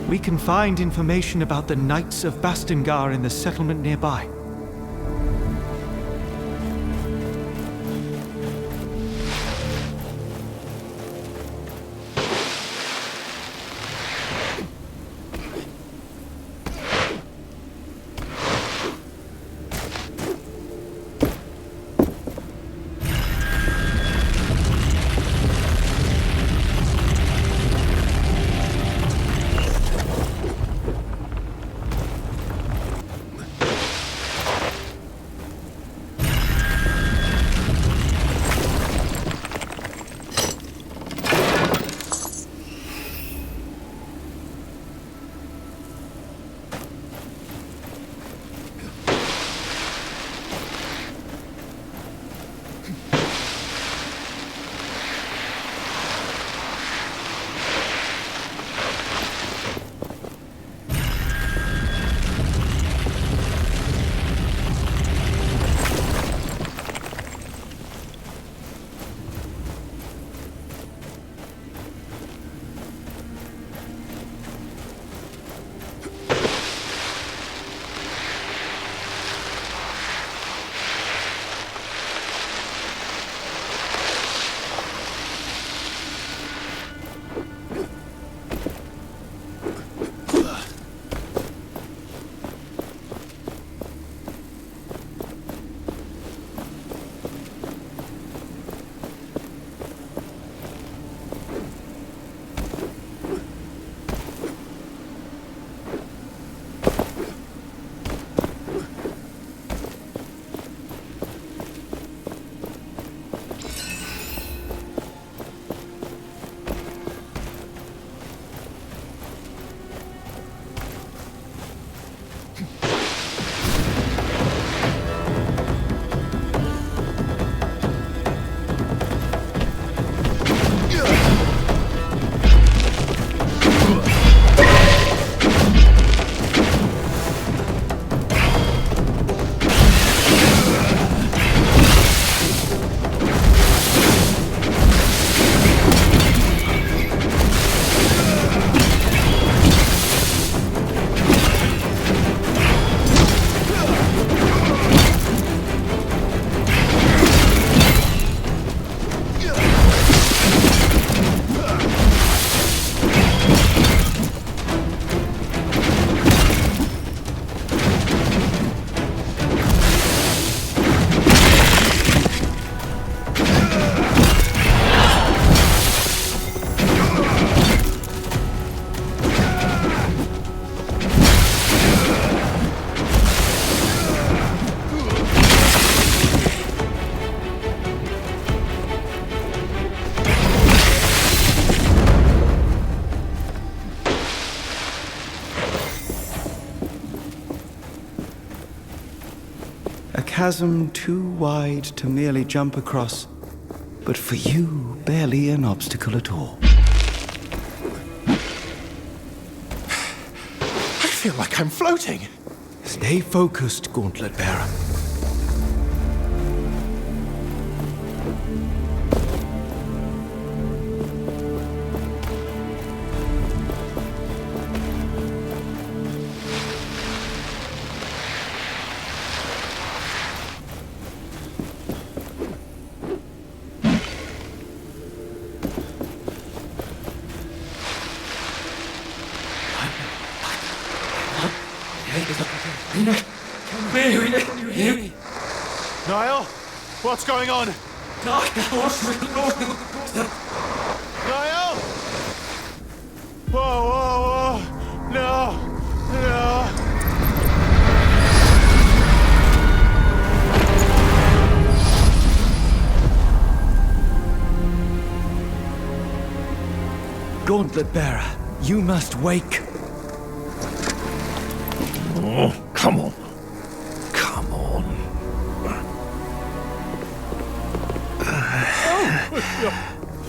We can find information about the Knights of Bastingar in the settlement nearby. Chasm too wide to merely jump across, but for you, barely an obstacle at all. I feel like I'm floating. Stay focused, Gauntlet Bearer. Niall? What's going on? Niall? Whoa, whoa, whoa! No! No! Gauntlet Bearer, you must wake. Oh, come on. Come on. Oh,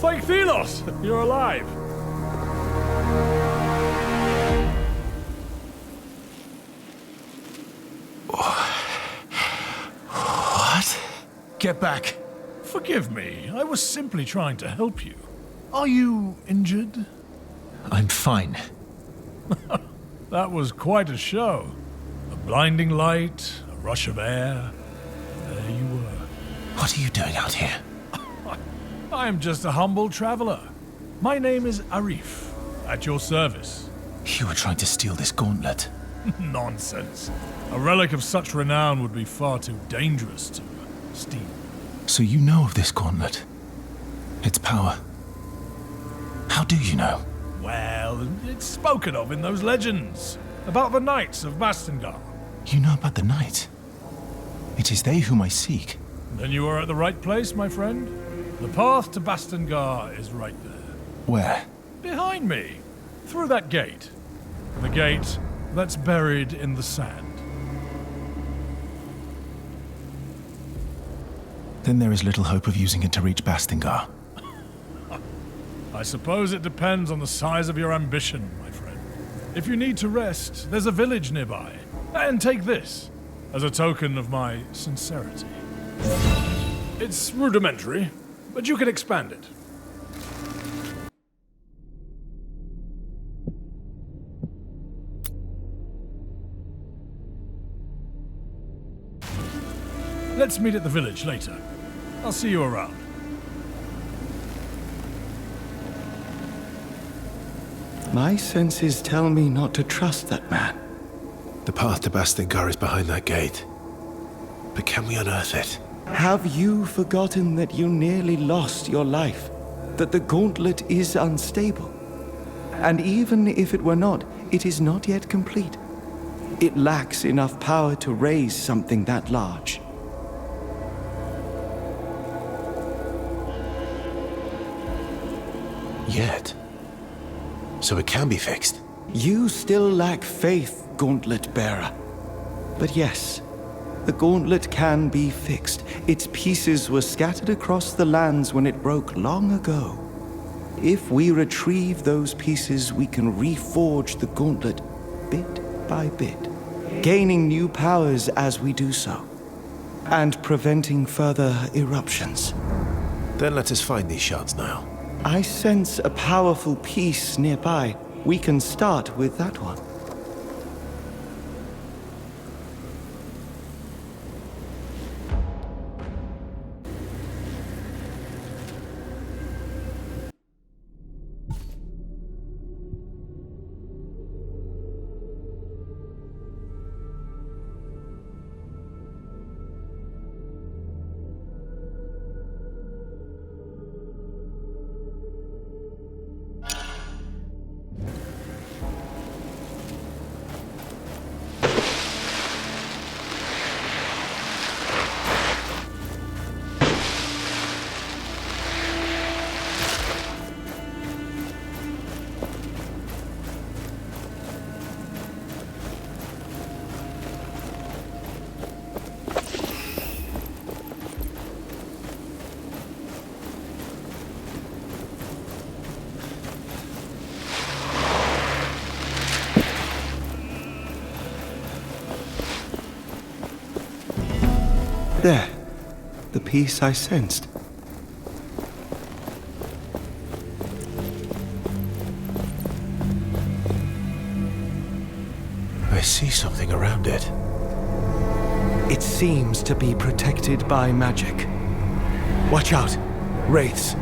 fake Philos! You're alive. What? Get back. Forgive me. I was simply trying to help you. Are you injured? I'm fine. That was quite a show. A blinding light, a rush of air. There you were. What are you doing out here? I am just a humble traveler. My name is Arif, at your service. You were trying to steal this gauntlet. Nonsense. A relic of such renown would be far too dangerous to steal. So you know of this gauntlet? Its power? How do you know? Well, it's spoken of in those legends about the knights of Bastengar. You know about the knight? It is they whom I seek. Then you are at the right place, my friend. The path to Bastengar is right there. Where? Behind me. Through that gate. The gate that's buried in the sand. Then there is little hope of using it to reach Bastengar. I suppose it depends on the size of your ambition, my friend. If you need to rest, there's a village nearby. And take this, as a token of my sincerity. It's rudimentary, but you can expand it. Let's meet at the village later. I'll see you around. My senses tell me not to trust that man. The path to Bastengar is behind that gate. But can we unearth it? Have you forgotten that you nearly lost your life? That the gauntlet is unstable? And even if it were not, it is not yet complete. It lacks enough power to raise something that large. Yet. So it can be fixed. You still lack faith, Gauntlet Bearer. But yes, the gauntlet can be fixed. Its pieces were scattered across the lands when it broke long ago. If we retrieve those pieces, we can reforge the gauntlet bit by bit, gaining new powers as we do so, and preventing further eruptions. Then let us find these shards now. I sense a powerful piece nearby. We can start with that one. There. The piece I sensed. I see something around it. It seems to be protected by magic. Watch out! Wraiths.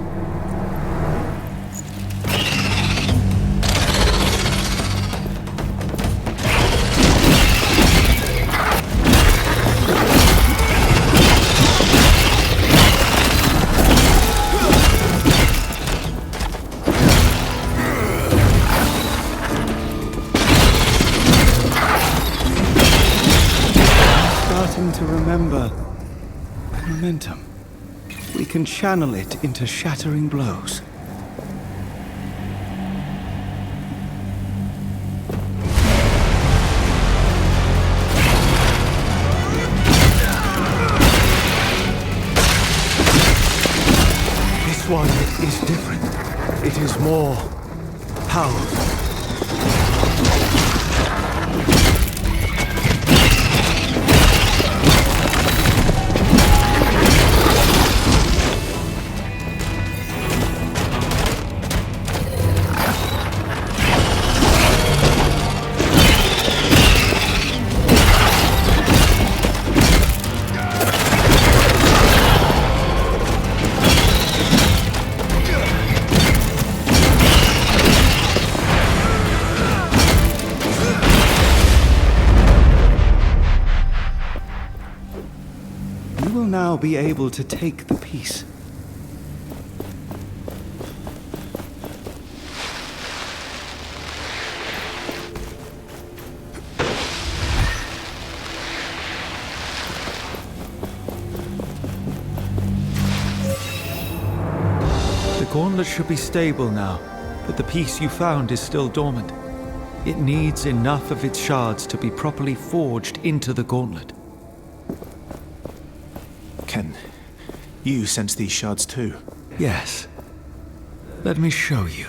To remember momentum. We can channel it into shattering blows. This one is different. It is more powerful. now be able to take the piece. The gauntlet should be stable now, but the piece you found is still dormant. It needs enough of its shards to be properly forged into the gauntlet. Can you sense these shards too? Yes. Let me show you.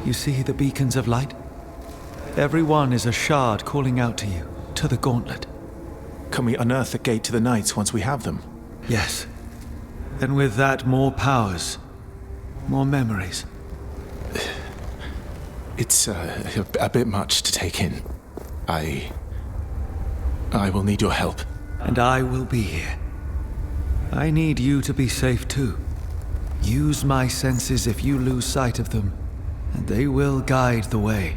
You see the beacons of light? Every one is a shard calling out to you, to the gauntlet. Can we unearth the gate to the Knights once we have them? Yes. And with that, more powers. More memories. It's a bit much to take in. I will need your help. And I will be here. I need you to be safe too. Use my senses if you lose sight of them, and they will guide the way.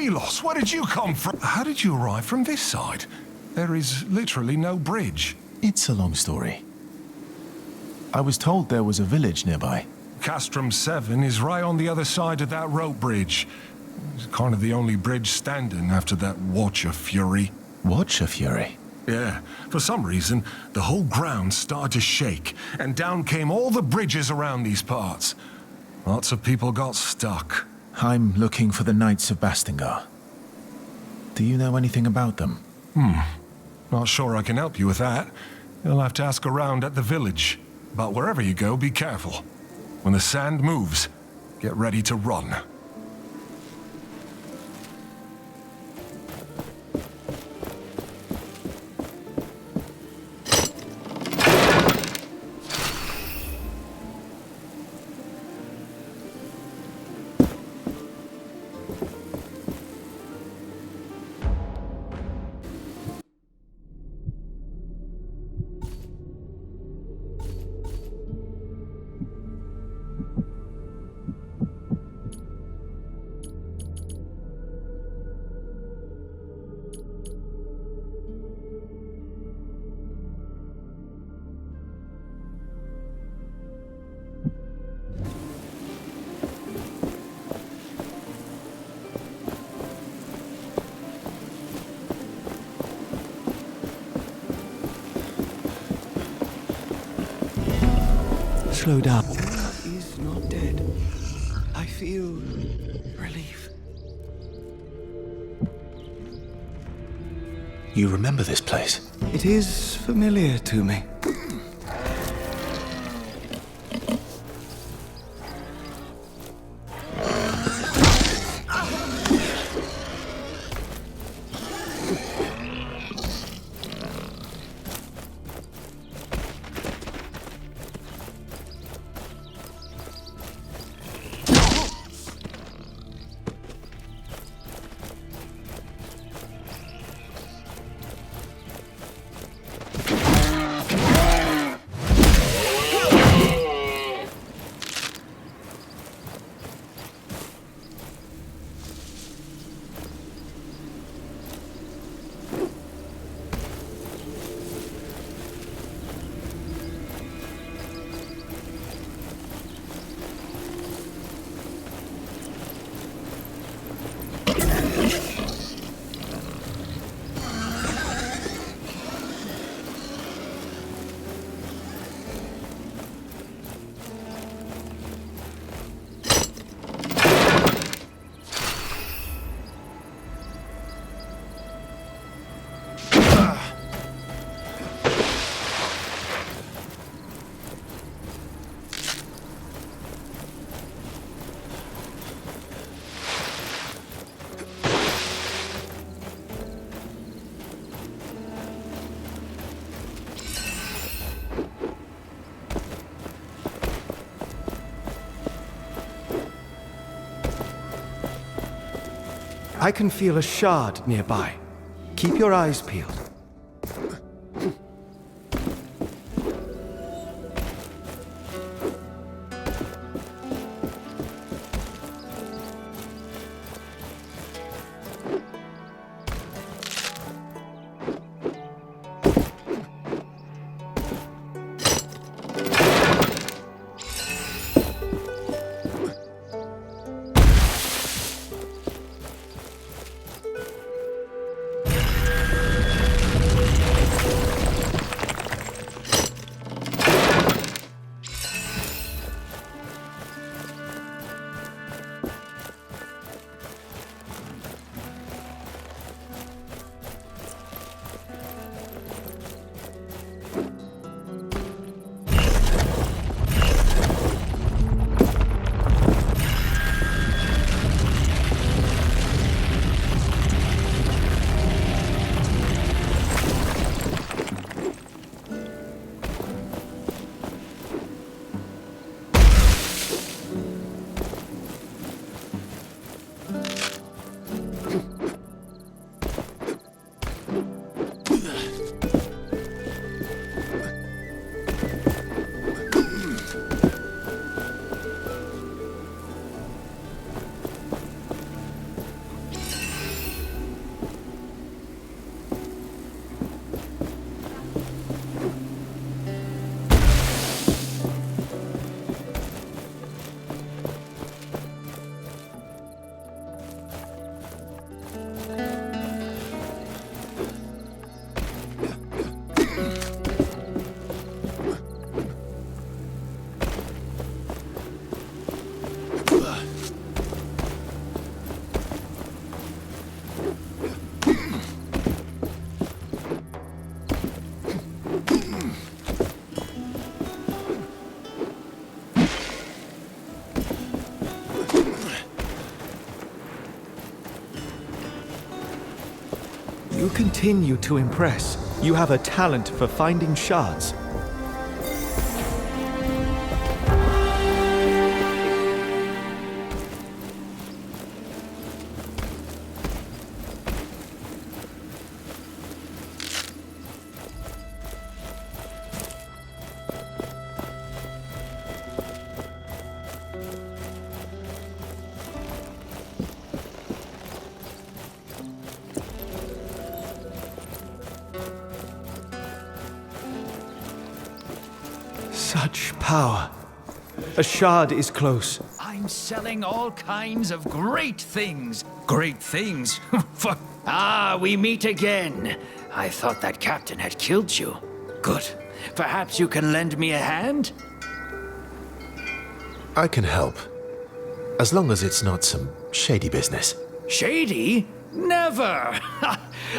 Philos, where did you come from? How did you arrive from this side? There is literally no bridge. It's a long story. I was told there was a village nearby. Castrum 7 is right on the other side of that rope bridge. It's kind of the only bridge standing after that Watcher Fury. Watcher Fury? Yeah, for some reason, the whole ground started to shake, and down came all the bridges around these parts. Lots of people got stuck. I'm looking for the Knights of Bastingar. Do you know anything about them? Not sure I can help you with that. You'll have to ask around at the village. But wherever you go, be careful. When the sand moves, get ready to run. Slow down. He is not dead. I feel relief. You remember this place? It is familiar to me. I can feel a shard nearby. Keep your eyes peeled. You continue to impress. You have a talent for finding shards. Such power. A shard is close. I'm selling all kinds of great things. Great things? We meet again. I thought that captain had killed you. Good. Perhaps you can lend me a hand? I can help. As long as it's not some shady business. Shady? Never!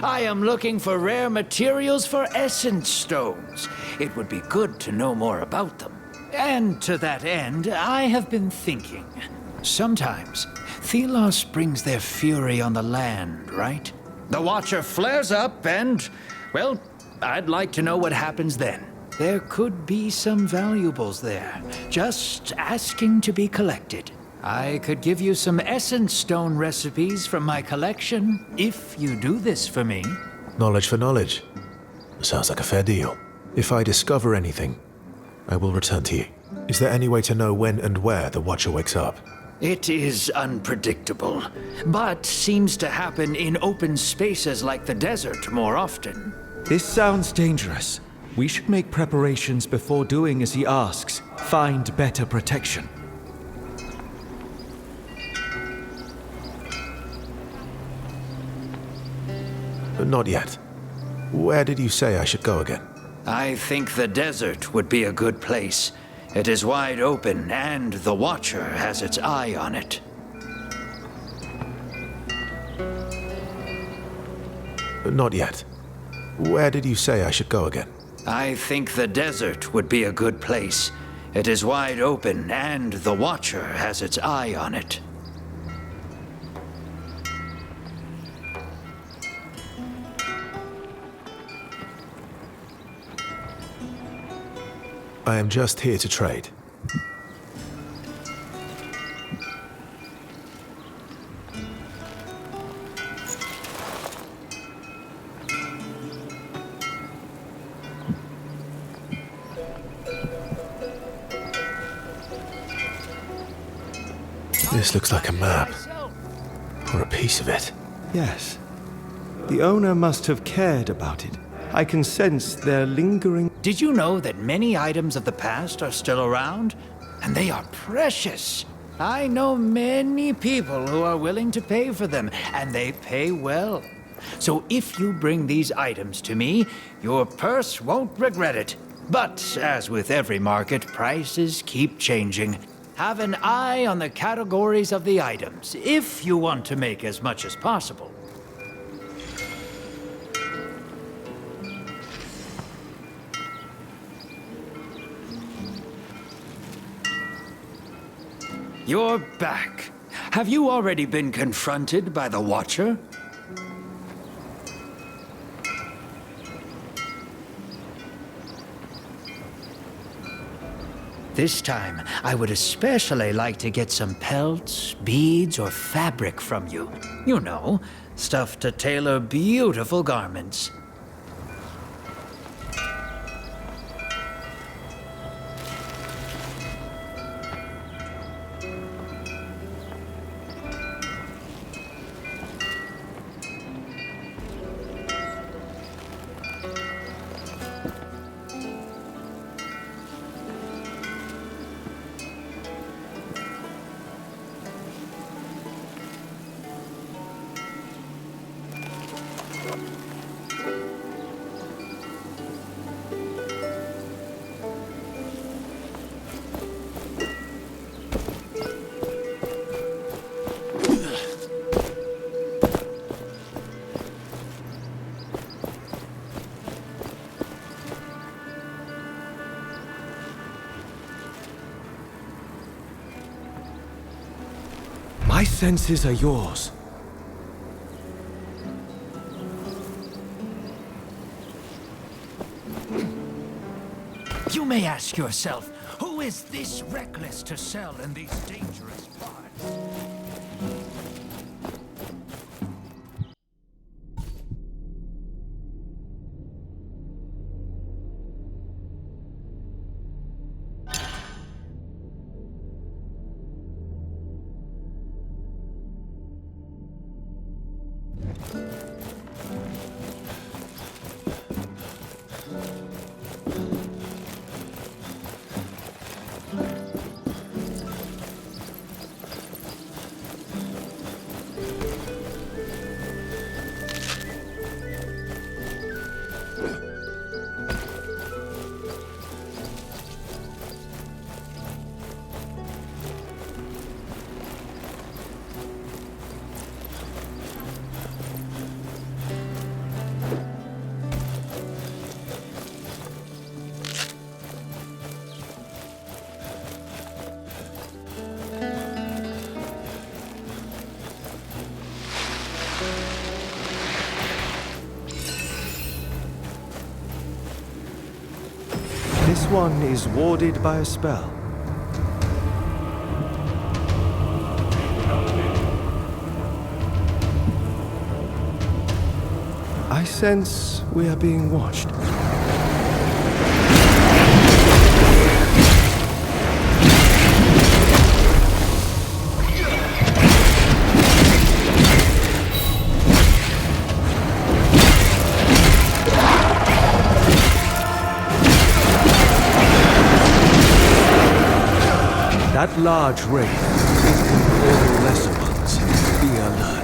I am looking for rare materials for essence stones. It would be good to know more about them. And to that end, I have been thinking. Sometimes, Thelos brings their fury on the land, right? The Watcher flares up and, well, I'd like to know what happens then. There could be some valuables there, just asking to be collected. I could give you some essence stone recipes from my collection, if you do this for me. Knowledge for knowledge. Sounds like a fair deal. If I discover anything, I will return to you. Is there any way to know when and where the Watcher wakes up? It is unpredictable, but seems to happen in open spaces like the desert more often. This sounds dangerous. We should make preparations before doing as he asks. Find better protection. Not yet. Where did you say I should go again? I think the desert would be a good place. It is wide open, and the Watcher has its eye on it. Not yet. Where did you say I should go again? I think the desert would be a good place. It is wide open, and the Watcher has its eye on it. I am just here to trade. This looks like a map. Or a piece of it. Yes. The owner must have cared about it. I can sense their lingering... Did you know that many items of the past are still around? And they are precious. I know many people who are willing to pay for them, and they pay well. So if you bring these items to me, your purse won't regret it. But as with every market, prices keep changing. Have an eye on the categories of the items, if you want to make as much as possible. You're back. Have you already been confronted by the Watcher? This time, I would especially like to get some pelts, beads, or fabric from you. You know, stuff to tailor beautiful garments. My senses are yours. may ask yourself, who is this reckless to sell in these dangerous parts? This one is warded by a spell. I sense we are being watched. That large wraith can call lesser ones. Be alert.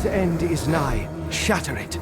End is nigh. Shatter it.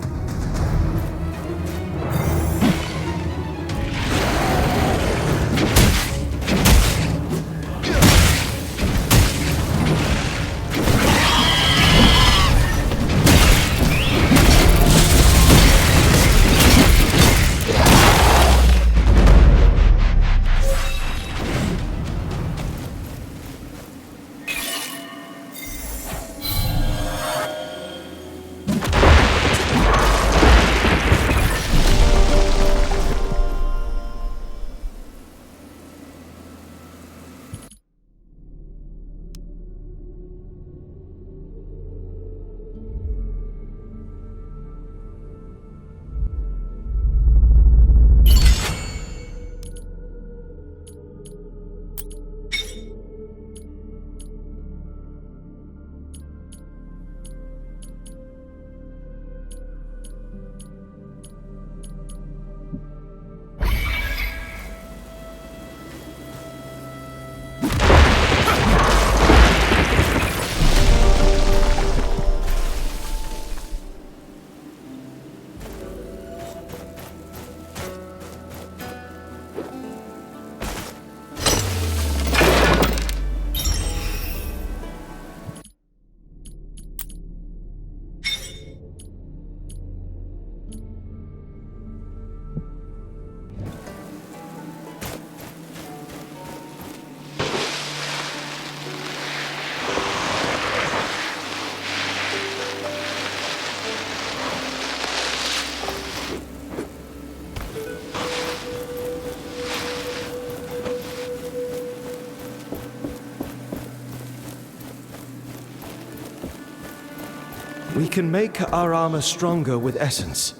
We can make our armor stronger with essence.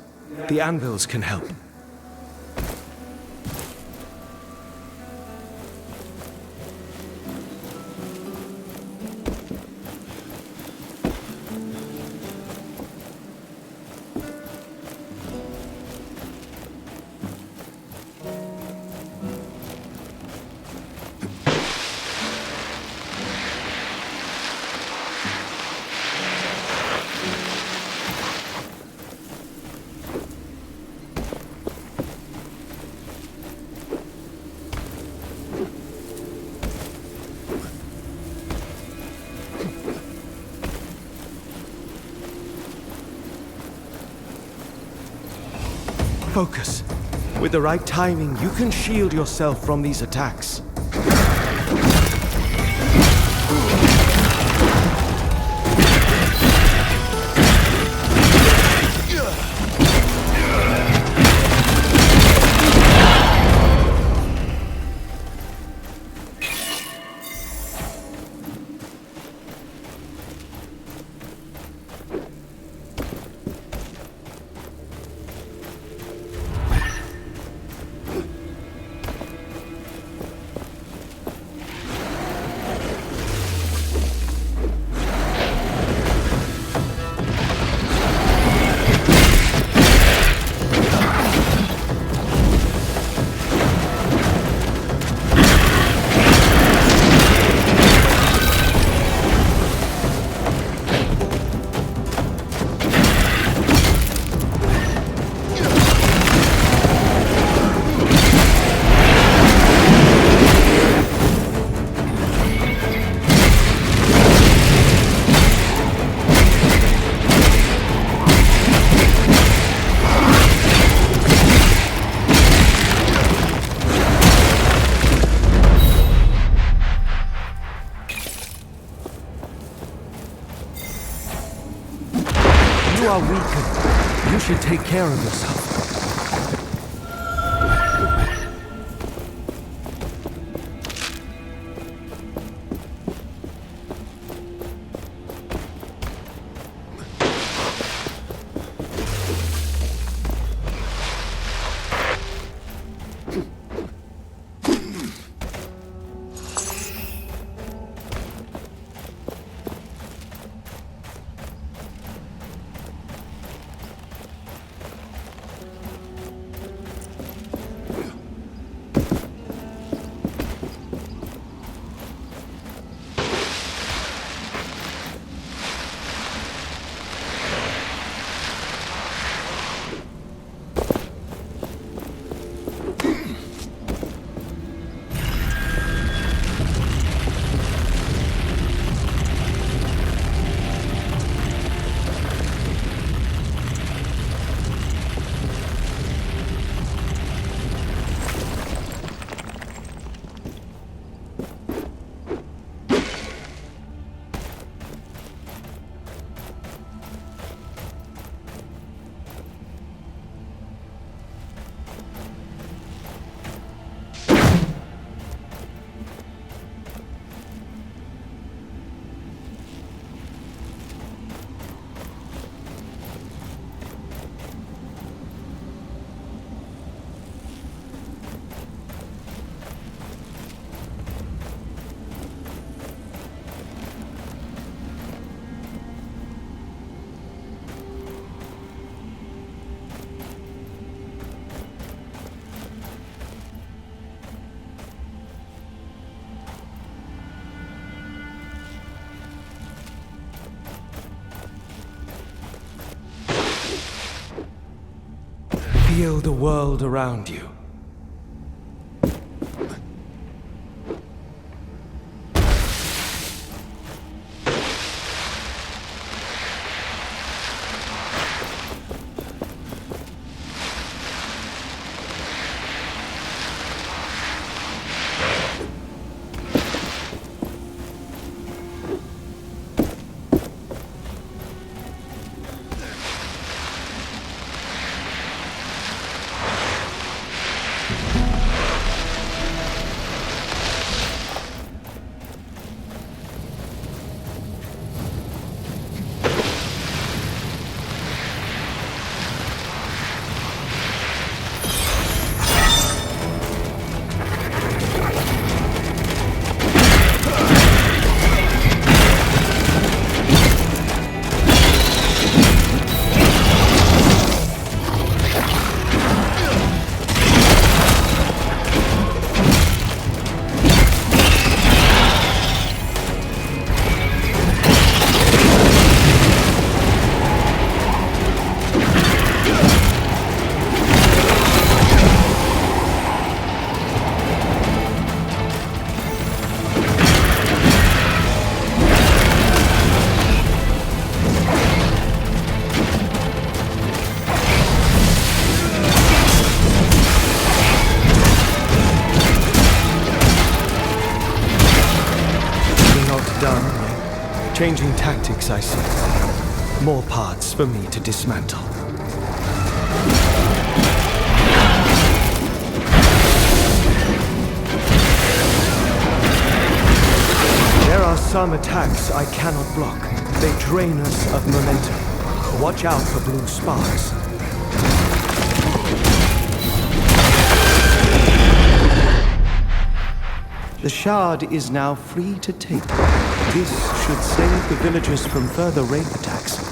The anvils can help. Focus. With the right timing, you can shield yourself from these attacks. You are weakened. You should take care of yourself. Feel the world around you. Changing tactics, I see. More parts for me to dismantle. There are some attacks I cannot block. They drain us of momentum. Watch out for blue sparks. The shard is now free to take. This should save the villagers from further wraith attacks.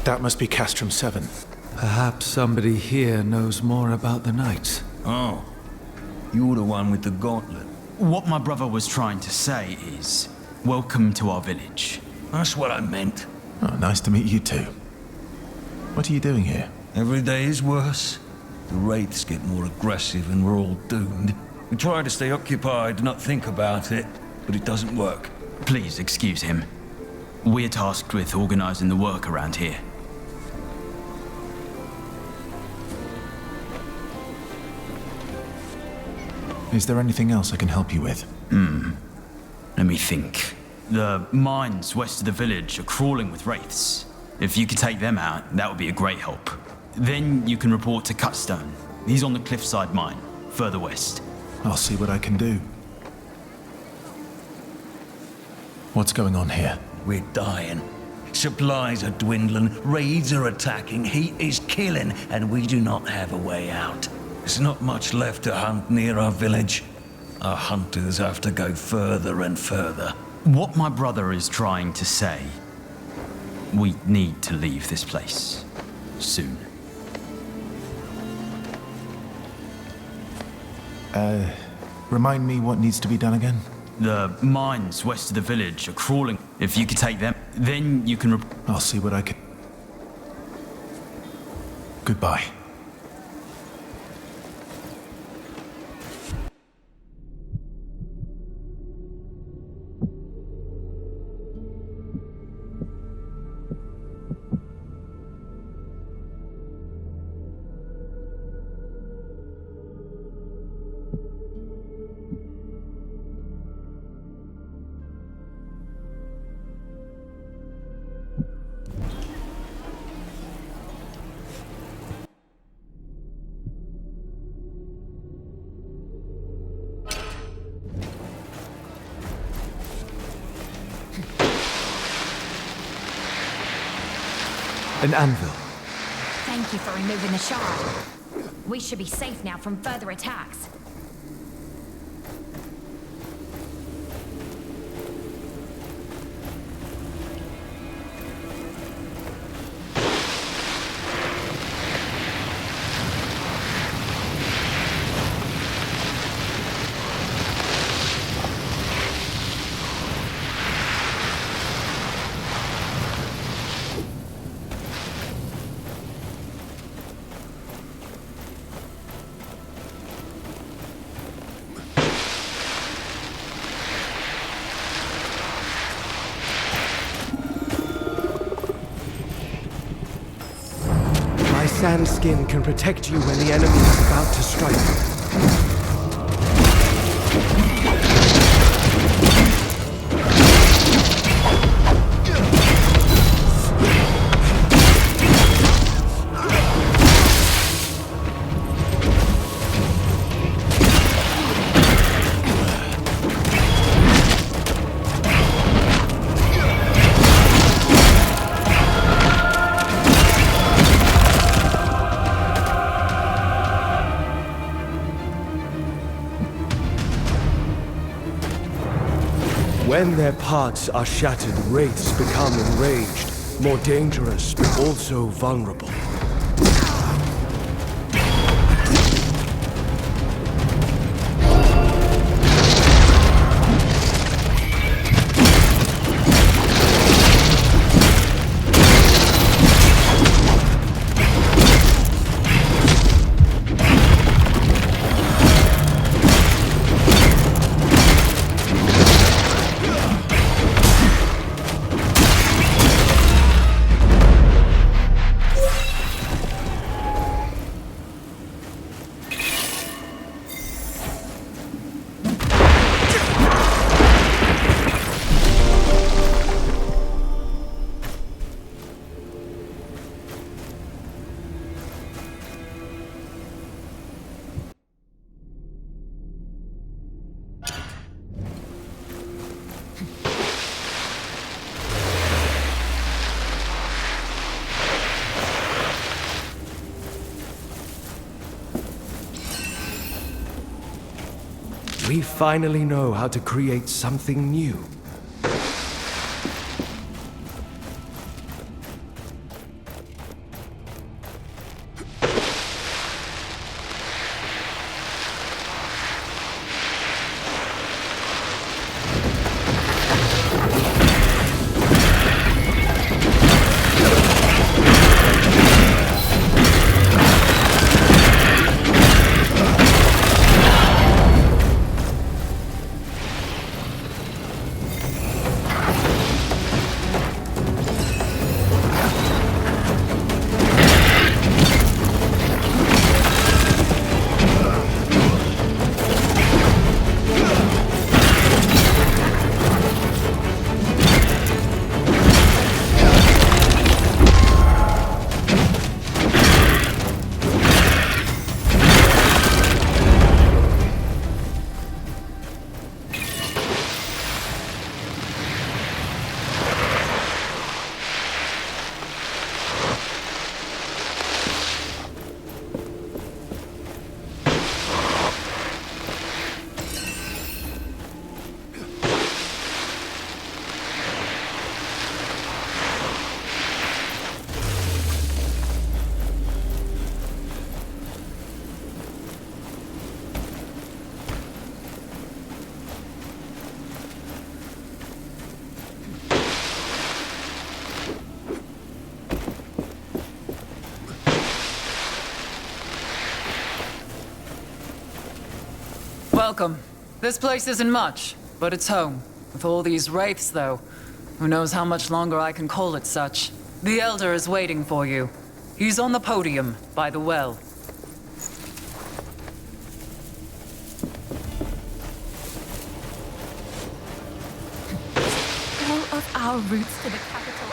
That must be Castrum 7. Perhaps somebody here knows more about the knights. Oh, you're the one with the gauntlet. What my brother was trying to say is, welcome to our village. That's what I meant. Oh, nice to meet you too. What are you doing here? Every day is worse. The wraiths get more aggressive and we're all doomed. We try to stay occupied, not think about it, but it doesn't work. Please excuse him. We're tasked with organizing the work around here. Is there anything else I can help you with? Let me think. The mines west of the village are crawling with wraiths. If you could take them out, that would be a great help. Then you can report to Cutstone. He's on the cliffside mine, further west. I'll see what I can do. What's going on here? We're dying. Supplies are dwindling, raids are attacking, heat is killing, and we do not have a way out. There's not much left to hunt near our village. Our hunters have to go further and further. What my brother is trying to say, we need to leave this place. Soon. Remind me what needs to be done again? The mines west of the village are crawling. If you could take them, then you can... I'll see what I can... Goodbye. An anvil. Thank you for removing the shard. We should be safe now from further attacks. Sand skin can protect you when the enemy is about to strike. When their parts are shattered, wraiths become enraged, more dangerous but also vulnerable. We finally know how to create something new. Welcome. This place isn't much, but it's home. With all these wraiths, though, who knows how much longer I can call it such. The Elder is waiting for you. He's on the podium, by the well. All of our routes to the capital.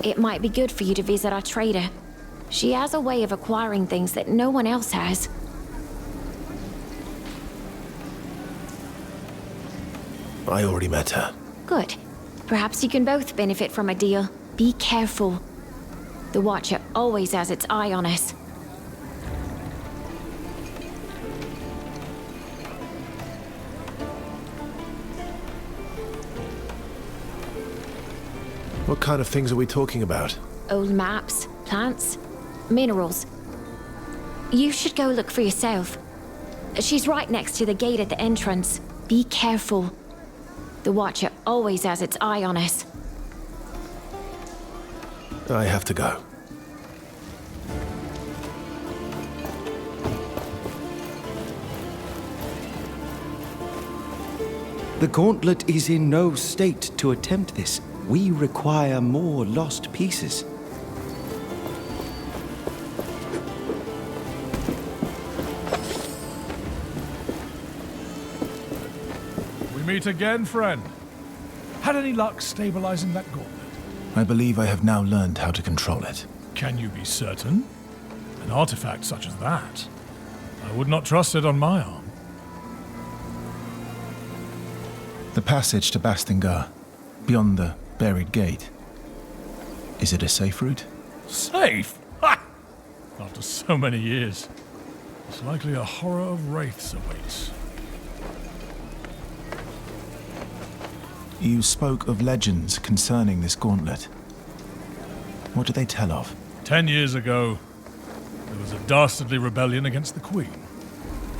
It might be good for you to visit our trader. She has a way of acquiring things that no one else has. I already met her. Good. Perhaps you can both benefit from a deal. Be careful. The Watcher always has its eye on us. What kind of things are we talking about? Old maps, plants, minerals. You should go look for yourself. She's right next to the gate at the entrance. Be careful. The Watcher always has its eye on us. I have to go. The Gauntlet is in no state to attempt this. We require more lost pieces. Meet again, friend. Had any luck stabilizing that gauntlet? I believe I have now learned how to control it. Can you be certain? An artifact such as that, I would not trust it on my arm. The passage to Bastingar, beyond the buried gate. Is it a safe route? Safe? Ha! After so many years, it's likely a horror of wraiths awaits. You spoke of legends concerning this gauntlet. What do they tell of? 10 years ago, there was a dastardly rebellion against the Queen.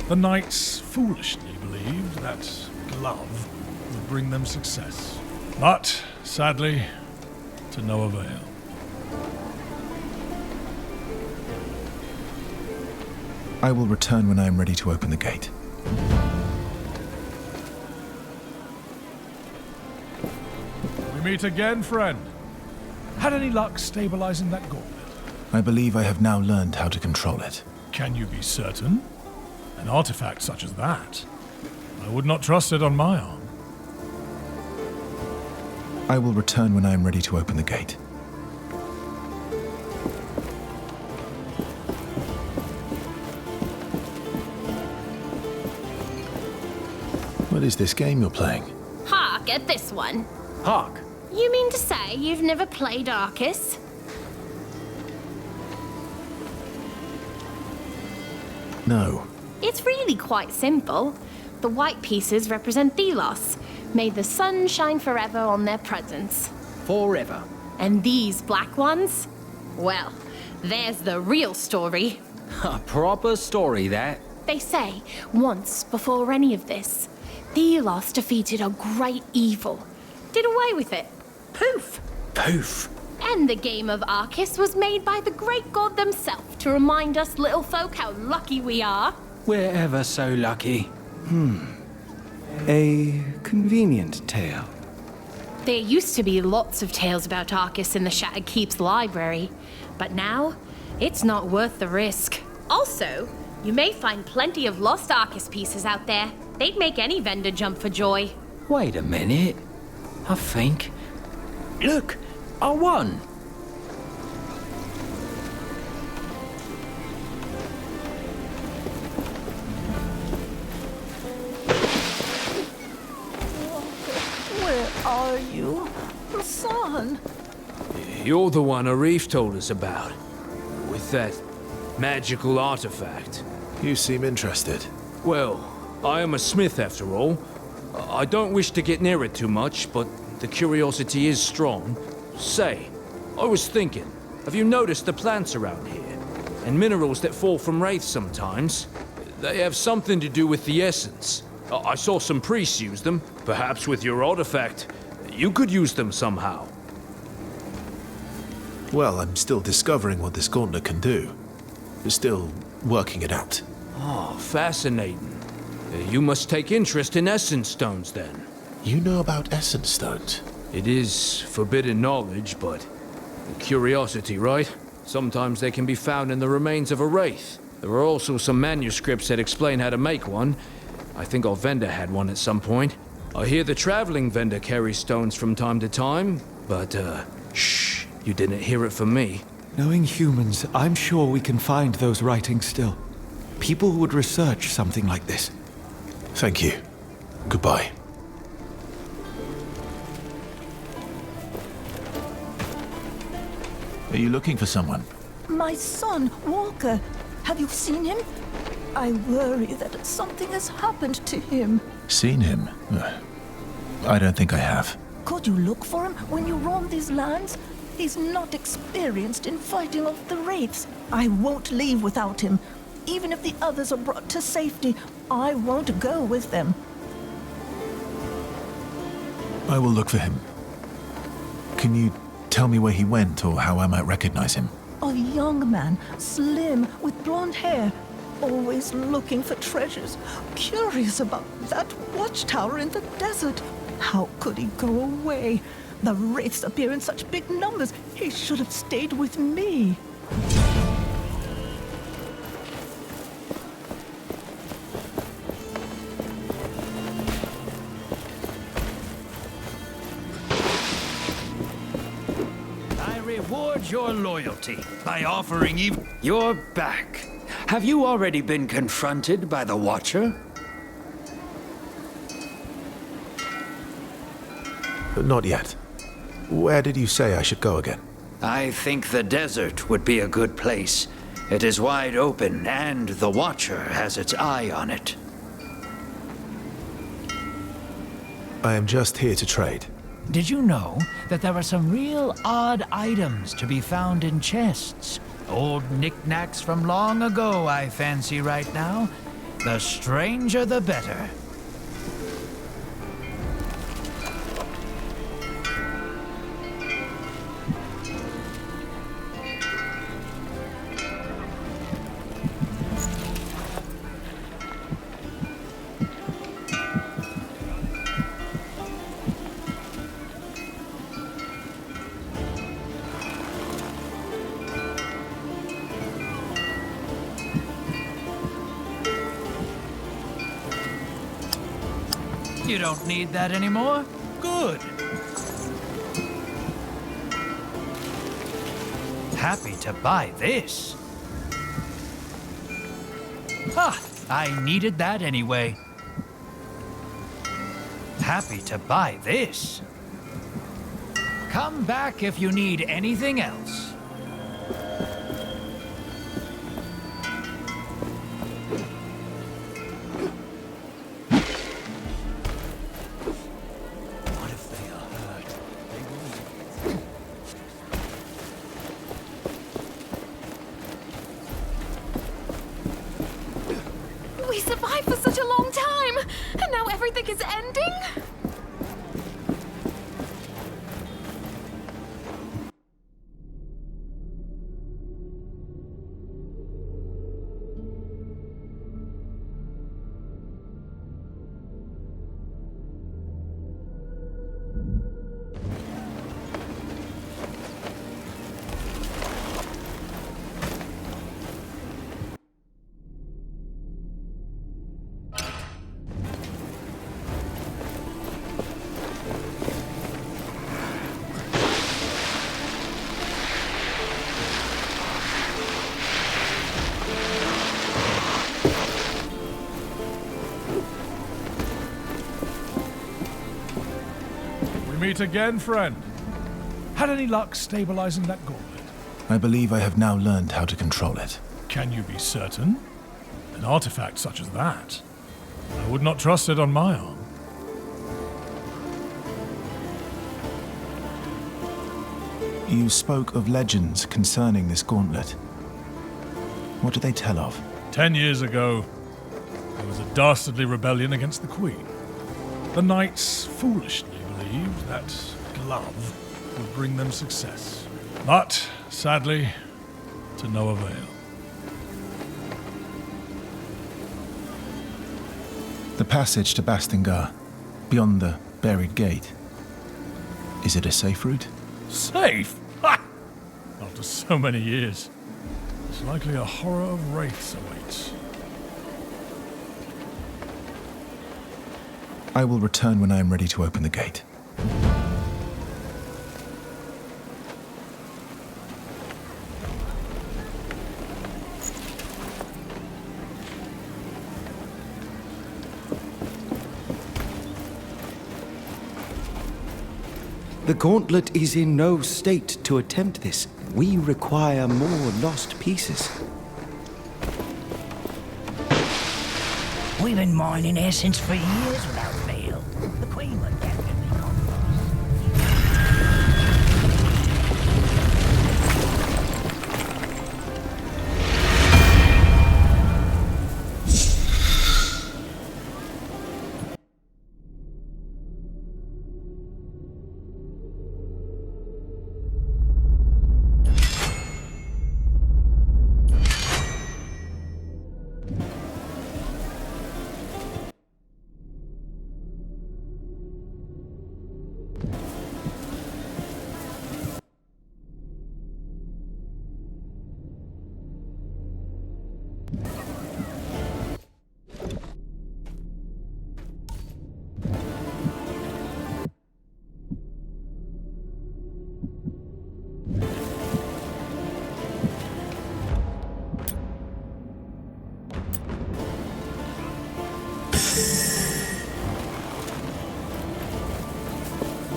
The knights foolishly believed that glove would bring them success. But, sadly, to no avail. I will return when I am ready to open the gate. We meet again, friend. Had any luck stabilizing that gauntlet? I believe I have now learned how to control it. Can you be certain? An artifact such as that, I would not trust it on my arm. I will return when I am ready to open the gate. What is this game you're playing? Hark at this one. Hark! You mean to say you've never played Arcus? No. It's really quite simple. The white pieces represent Thelos. May the sun shine forever on their presence. Forever. And these black ones? Well, there's the real story. A proper story, that. They say, once before any of this, Thelos defeated a great evil. Did away with it. Poof! Poof! And the game of Arcus was made by the great god themselves to remind us little folk how lucky we are. We're ever so lucky. A convenient tale. There used to be lots of tales about Arcus in the Shattered Keep's library, but now, it's not worth the risk. Also, you may find plenty of lost Arcus pieces out there. They'd make any vendor jump for joy. Wait a minute. I think... Look! I won! Where are you? Son? You're the one Arif told us about. With that magical artifact. You seem interested. Well, I am a smith after all. I don't wish to get near it too much, but the curiosity is strong. Say, I was thinking, have you noticed the plants around here? And minerals that fall from wraiths sometimes? They have something to do with the essence. I saw some priests use them. Perhaps with your artifact, you could use them somehow. Well, I'm still discovering what this gauntlet can do. Still working it out. Oh, fascinating. You must take interest in essence stones, then. You know about essence stones? It is forbidden knowledge, but curiosity, right? Sometimes they can be found in the remains of a wraith. There are also some manuscripts that explain how to make one. I think our vendor had one at some point. I hear the traveling vendor carries stones from time to time, but, shh, you didn't hear it from me. Knowing humans, I'm sure we can find those writings still. People would research something like this. Thank you. Goodbye. Are you looking for someone? My son, Walker. Have you seen him? I worry that something has happened to him. Seen him? I don't think I have. Could you look for him when you roam these lands? He's not experienced in fighting off the wraiths. I won't leave without him. Even if the others are brought to safety, I won't go with them. I will look for him. Can you tell me where he went or how I might recognize him? A young man, slim, with blonde hair, always looking for treasures, curious about that watchtower in the desert. How could he go away? The wraiths appear in such big numbers. He should have stayed with me. I reward your loyalty by offering you... You're back. Have you already been confronted by the Watcher? Not yet. Where did you say I should go again? I think the desert would be a good place. It is wide open, and the Watcher has its eye on it. I am just here to trade. Did you know that there are some real odd items to be found in chests? Old knickknacks from long ago, I fancy right now. The stranger, the better. You don't need that anymore? Good. Happy to buy this. Ah, I needed that anyway. Happy to buy this. Come back if you need anything else. We survived for such a long time, and now everything is ending? Meet again, friend. Had any luck stabilizing that gauntlet? I believe I have now learned how to control it. Can you be certain? An artifact such as that, I would not trust it on my arm. You spoke of legends concerning this gauntlet. What do they tell of? 10 years ago, there was a dastardly rebellion against the Queen. The knights foolishly believed that glove would bring them success. But, sadly, to no avail. The passage to Bastingar, beyond the buried gate. Is it a safe route? Safe? Ha! After so many years, it's likely a horror of wraiths awaits. I will return when I am ready to open the gate. The gauntlet is in no state to attempt this. We require more lost pieces. We've been mining essence for years without fail. The Queen would definitely come for us.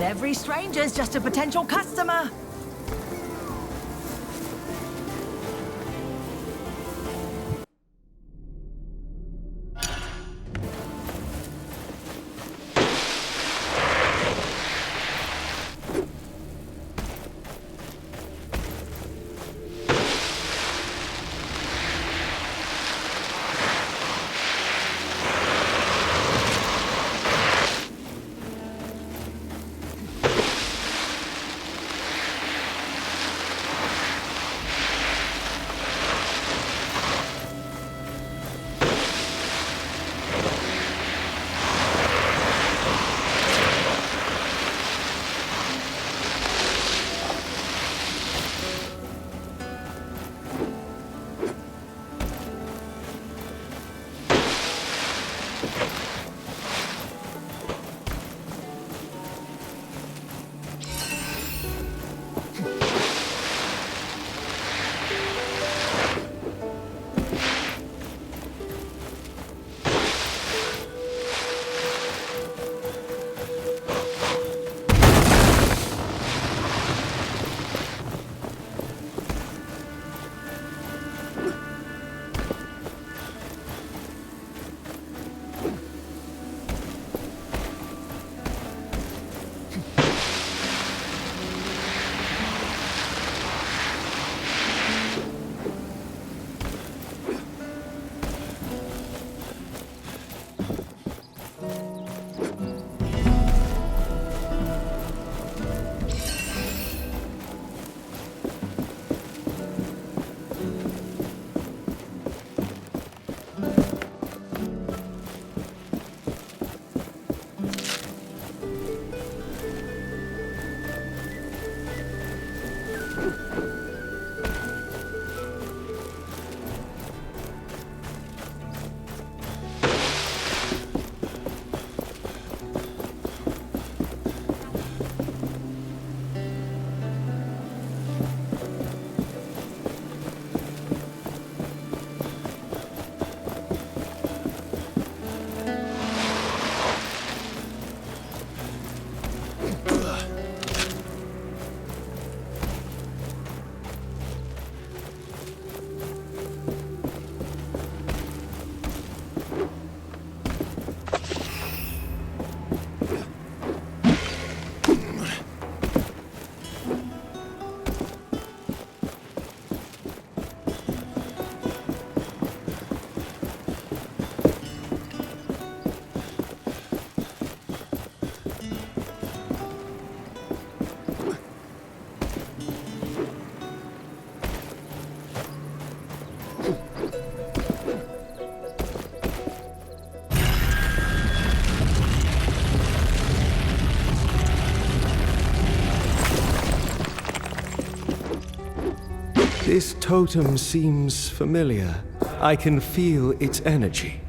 Every stranger's just a potential customer. This totem seems familiar. I can feel its energy.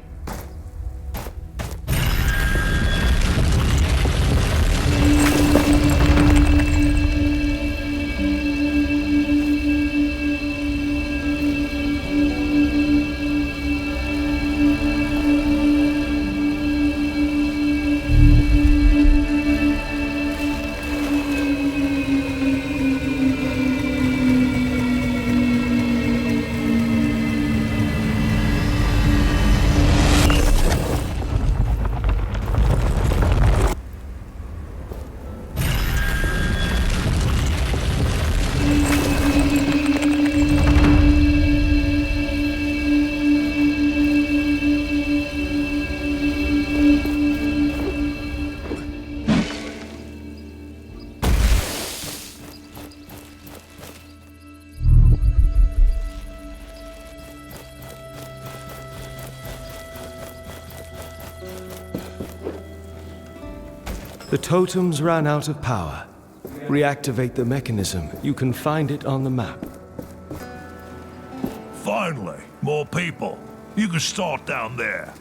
The totems ran out of power. Reactivate the mechanism. You can find it on the map. Finally, more people. You can start down there.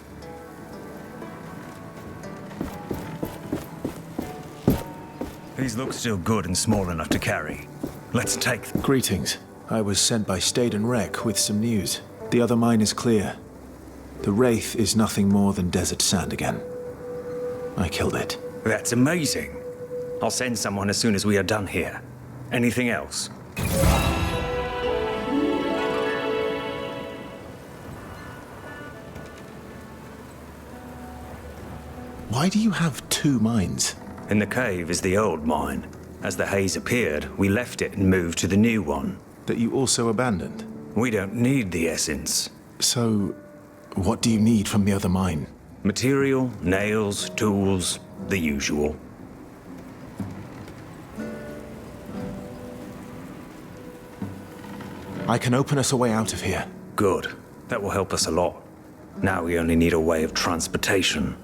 These look still good and small enough to carry. Let's take them. Greetings. I was sent by Stade and Rec with some news. The other mine is clear. The Wraith is nothing more than desert sand again. I killed it. That's amazing. I'll send someone as soon as we are done here. Anything else? Why do you have two mines? In the cave is the old mine. As the haze appeared, we left it and moved to the new one. That you also abandoned? We don't need the essence. So, what do you need from the other mine? Material, nails, tools, the usual. I can open us a way out of here. Good. That will help us a lot. Now we only need a way of transportation.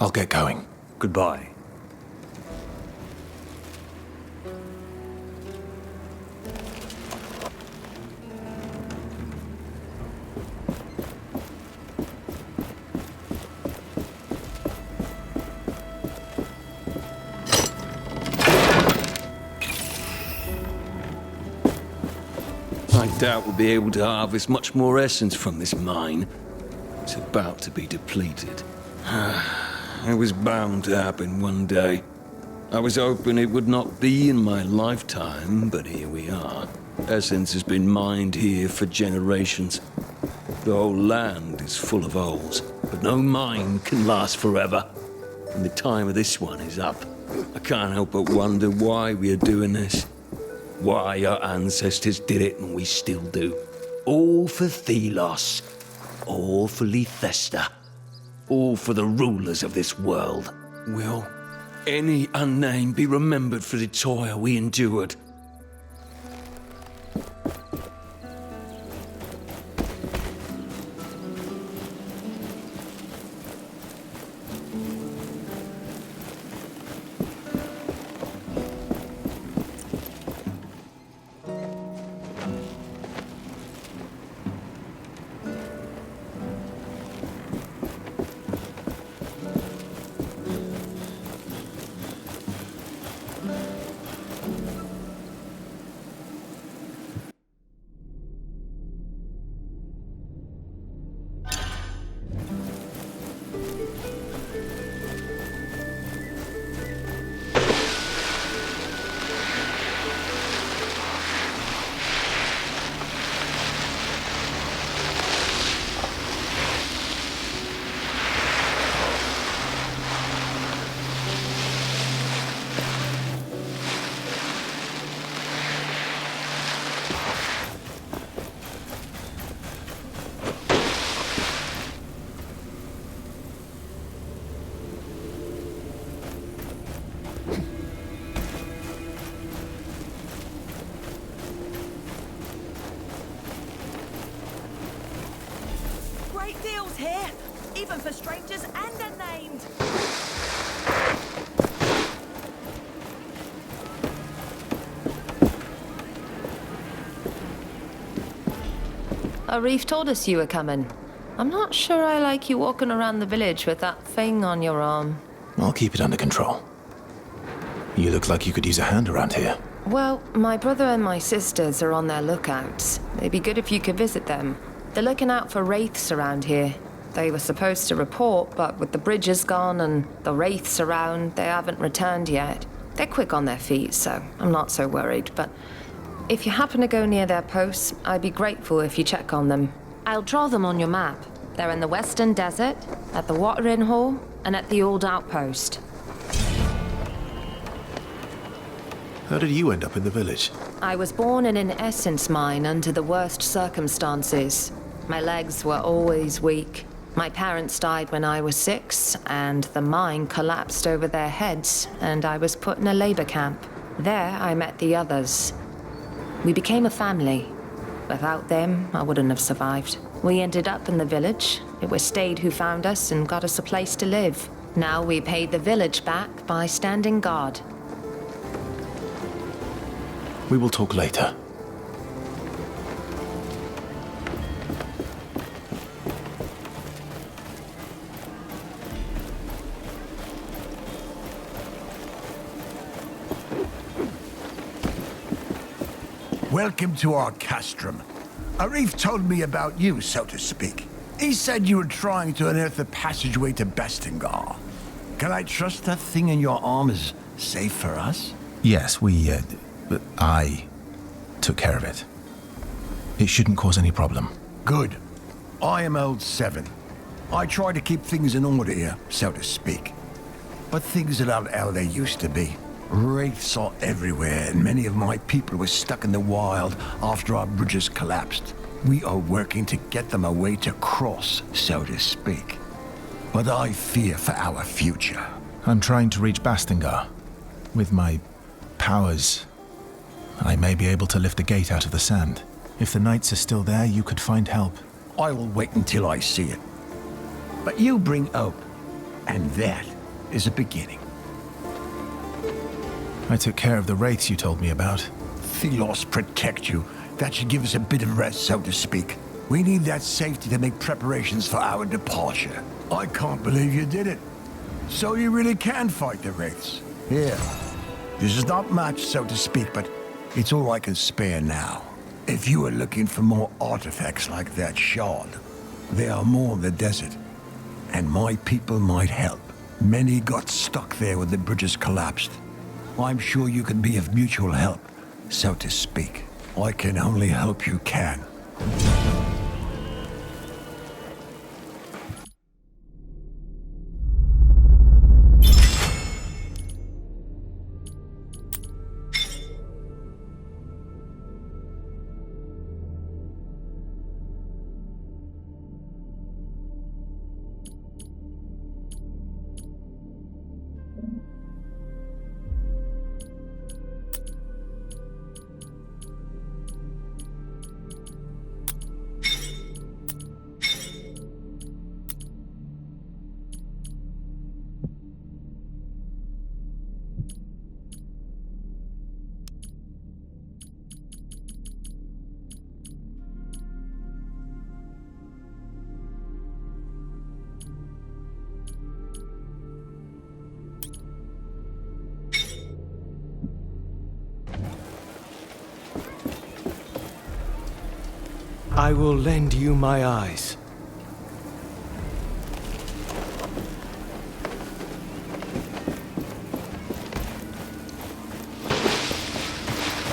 I'll get going. Goodbye. I doubt we'll be able to harvest much more essence from this mine. It's about to be depleted. It was bound to happen one day. I was hoping it would not be in my lifetime, but here we are. Essence has been mined here for generations. The whole land is full of holes, but no mine can last forever. And the time of this one is up. I can't help but wonder why we are doing this. Why our ancestors did it and we still do. All for Thelos. All for Lethesta. All for the rulers of this world. Will any unnamed be remembered for the toil we endured? here, even for strangers and unnamed. Arif told us you were coming. I'm not sure I like you walking around the village with that thing on your arm. I'll keep it under control. You look like you could use a hand around here. Well, my brother and my sisters are on their lookouts. It'd be good if you could visit them. They're looking out for wraiths around here. They were supposed to report, but with the bridges gone and the wraiths around, they haven't returned yet. They're quick on their feet, so I'm not so worried, but if you happen to go near their posts, I'd be grateful if you check on them. I'll draw them on your map. They're in the Western Desert, at the watering hole, and at the old outpost. How did you end up in the village? I was born in an essence mine under the worst circumstances. My legs were always weak. My parents died when I was 6, and the mine collapsed over their heads, and I was put in a labor camp. There, I met the others. We became a family. Without them, I wouldn't have survived. We ended up in the village. It was Stade who found us and got us a place to live. Now we paid the village back by standing guard. We will talk later. Welcome to our castrum. Arif told me about you, so to speak. He said you were trying to unearth the passageway to Bastingar. Can I trust that thing in your arm is safe for us? Yes, I took care of it. It shouldn't cause any problem. Good. I am old 7. I try to keep things in order here, so to speak. But things are not how they used to be. Wraiths are everywhere, and many of my people were stuck in the wild after our bridges collapsed. We are working to get them a way to cross, so to speak. But I fear for our future. I'm trying to reach Bastingar. With my powers, I may be able to lift the gate out of the sand. If the knights are still there, you could find help. I will wait until I see it. But you bring hope, and that is a beginning. I took care of the wraiths you told me about. Thelos protect you. That should give us a bit of rest, so to speak. We need that safety to make preparations for our departure. I can't believe you did it. So you really can fight the wraiths. Here. This is not much, so to speak, but it's all I can spare now. If you are looking for more artifacts like that shard, there are more in the desert. And my people might help. Many got stuck there when the bridges collapsed. I'm sure you can be of mutual help, so to speak. I can only hope you can. I will lend you my eyes.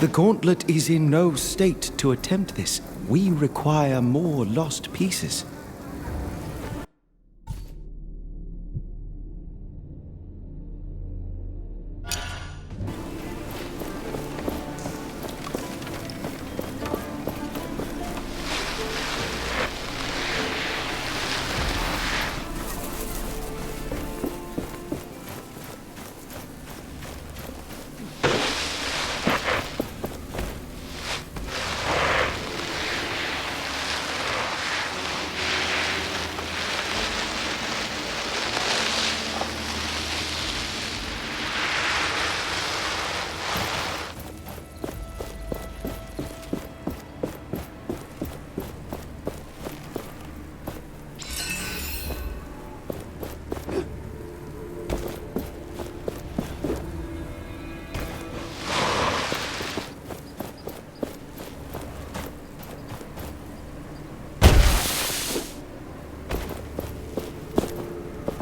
The gauntlet is in no state to attempt this. We require more lost pieces.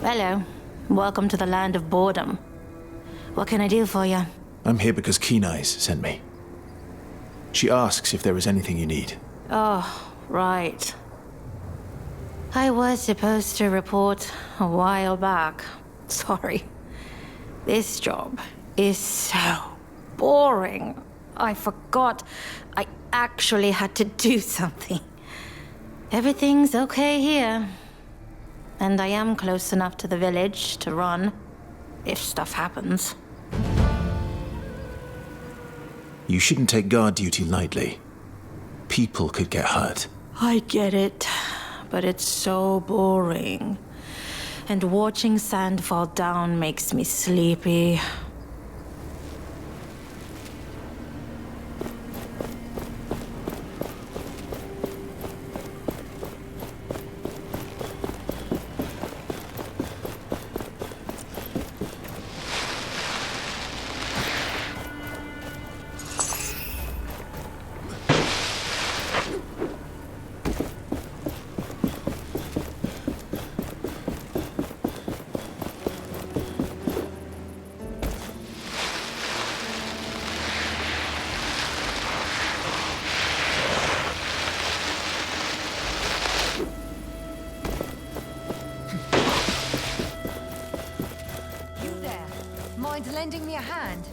Hello. Welcome to the land of boredom. What can I do for you? I'm here because Keen Eyes sent me. She asks if there is anything you need. Oh, right. I was supposed to report a while back. Sorry. This job is so boring. I forgot I actually had to do something. Everything's okay here. And I am close enough to the village to run, if stuff happens. You shouldn't take guard duty lightly. People could get hurt. I get it, but it's so boring. And watching sand fall down makes me sleepy. Mind lending me a hand?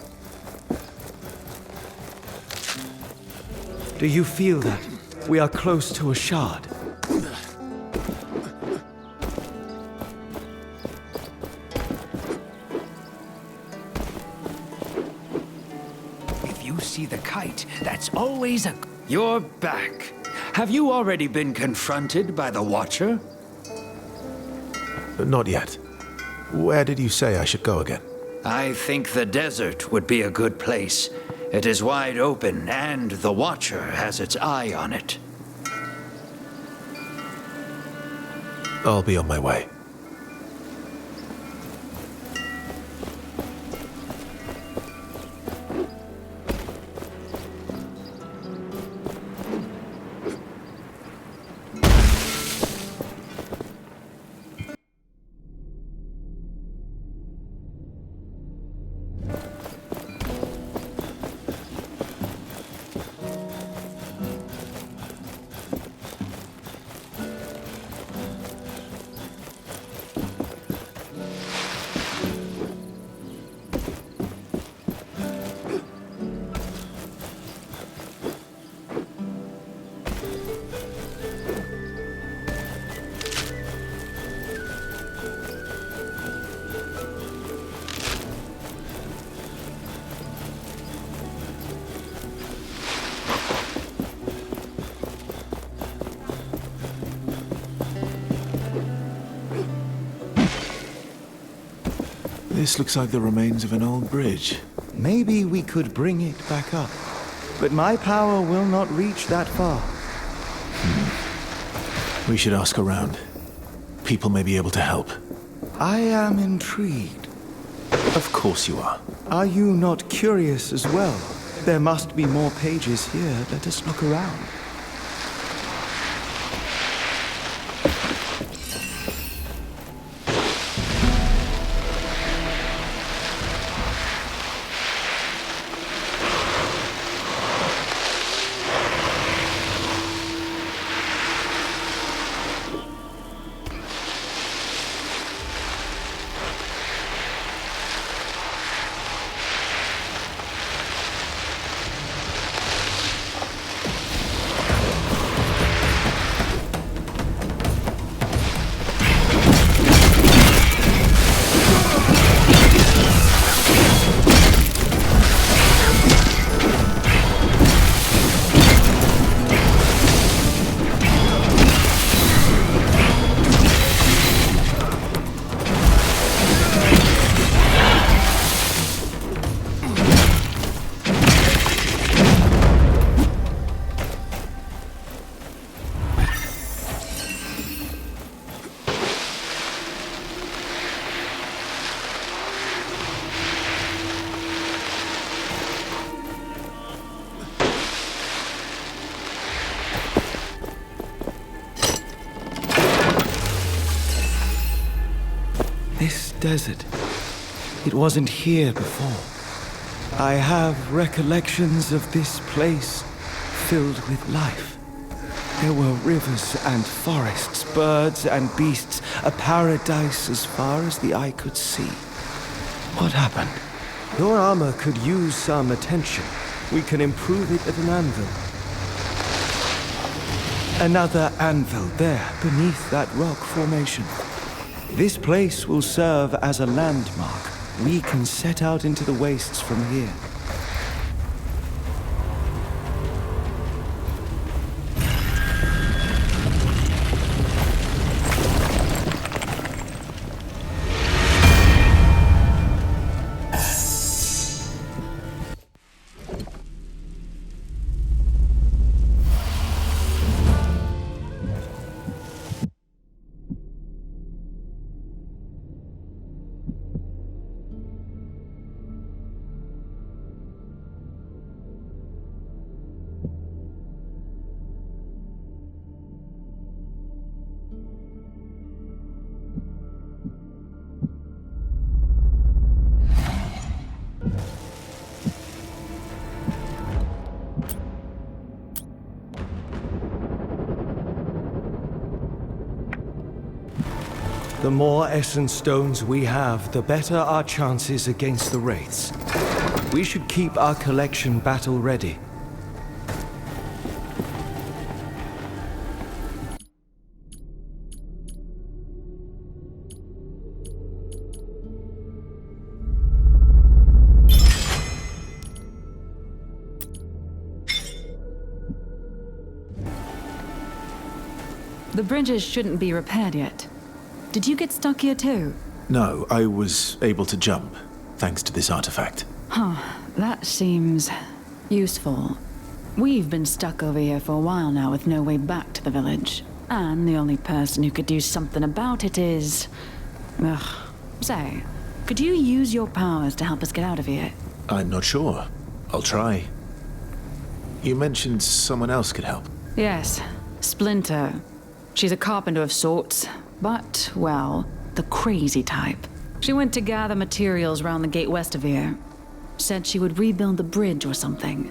Do you feel that? We are close to a shard. If you see the kite, that's always a... You're back. Have you already been confronted by the Watcher? Not yet. Where did you say I should go again? I think the desert would be a good place. It is wide open, and the Watcher has its eye on it. I'll be on my way. This looks like the remains of an old bridge. Maybe we could bring it back up. But my power will not reach that far. We should ask around. People may be able to help. I am intrigued. Of course you are. Are you not curious as well? There must be more pages here. Let us look around. desert. It wasn't here before. I have recollections of this place filled with life. There were rivers and forests, birds and beasts, a paradise as far as the eye could see. What happened? Your armor could use some attention. We can improve it at an anvil. Another anvil there, beneath that rock formation. This place will serve as a landmark. We can set out into the wastes from here. The more essence stones we have, the better our chances against the wraiths. We should keep our collection battle ready. The bridges shouldn't be repaired yet. Did you get stuck here too? No, I was able to jump, thanks to this artifact. Huh, that seems useful. We've been stuck over here for a while now with no way back to the village. And the only person who could do something about it is... Ugh. Say, could you use your powers to help us get out of here? I'm not sure. I'll try. You mentioned someone else could help. Yes, Splinter. She's a carpenter of sorts, but, well, the crazy type. She went to gather materials around the gate west of here. Said she would rebuild the bridge or something.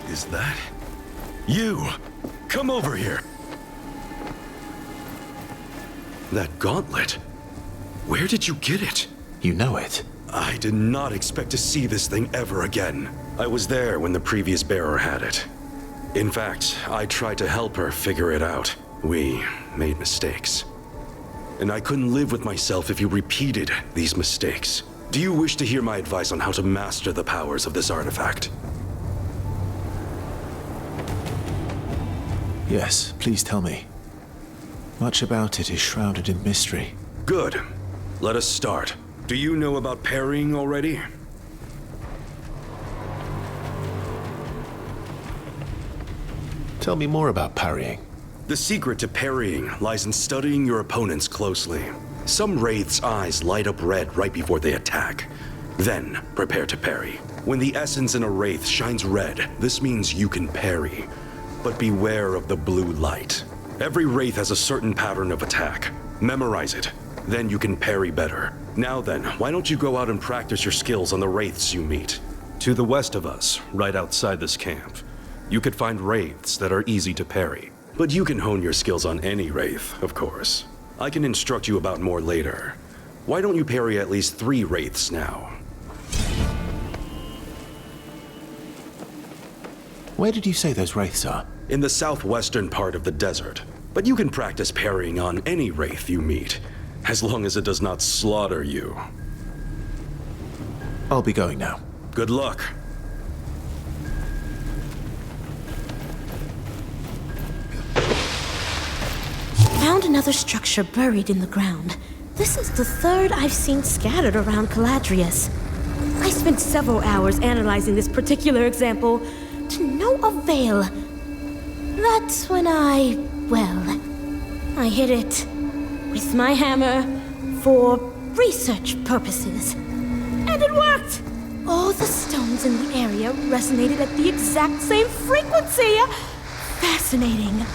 Is that... you? Come over here. That gauntlet. Where did you get it? You know it. I did not expect to see this thing ever again. I was there when the previous bearer had it. In fact, I tried to help her figure it out. We made mistakes. And I couldn't live with myself if you repeated these mistakes. Do you wish to hear my advice on how to master the powers of this artifact? Yes, please tell me. Much about it is shrouded in mystery. Good. Let us start. Do you know about parrying already? Tell me more about parrying. The secret to parrying lies in studying your opponents closely. Some wraiths' eyes light up red right before they attack. Then, prepare to parry. When the essence in a wraith shines red, this means you can parry. But beware of the blue light. Every wraith has a certain pattern of attack. Memorize it. Then you can parry better. Now then, why don't you go out and practice your skills on the wraiths you meet? To the west of us, right outside this camp, you could find wraiths that are easy to parry. But you can hone your skills on any wraith, of course. I can instruct you about more later. Why don't you parry at least 3 wraiths now? Where did you say those wraiths are? In the southwestern part of the desert. But you can practice parrying on any wraith you meet, as long as it does not slaughter you. I'll be going now. Good luck. Found another structure buried in the ground. This is the third I've seen scattered around Caladrius. I spent several hours analyzing this particular example, to no avail. That's when I hit it with my hammer for research purposes. And it worked! All the stones in the area resonated at the exact same frequency. Fascinating.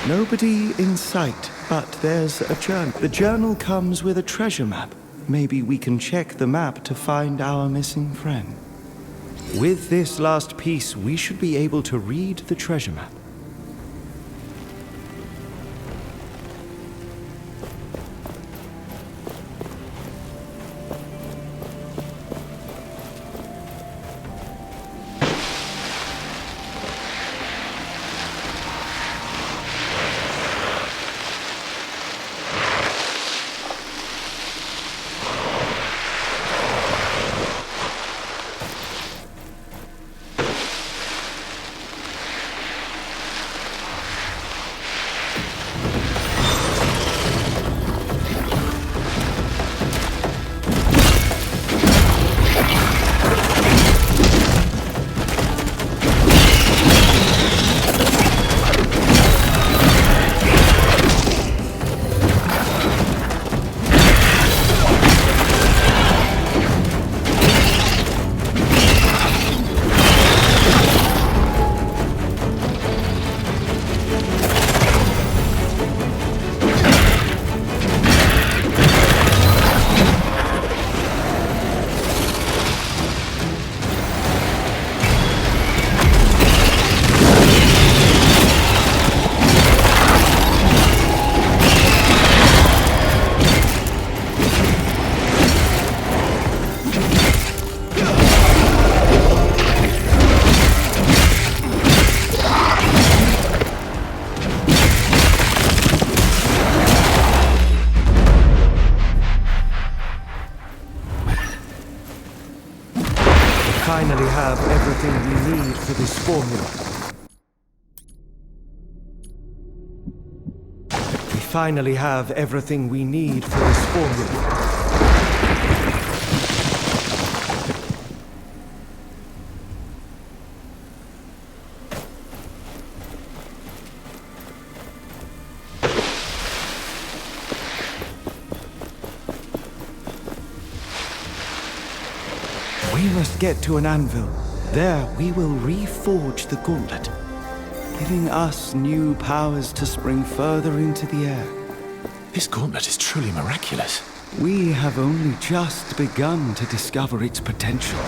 Nobody in sight, but there's a journal. The journal comes with a treasure map. Maybe we can check the map to find our missing friend. With this last piece, we should be able to read the treasure map. finally have everything we need for this formula. We finally have everything we need for this formula. We must get to an anvil. There we will reforge the gauntlet, giving us new powers to spring further into the air. This gauntlet is truly miraculous. We have only just begun to discover its potential.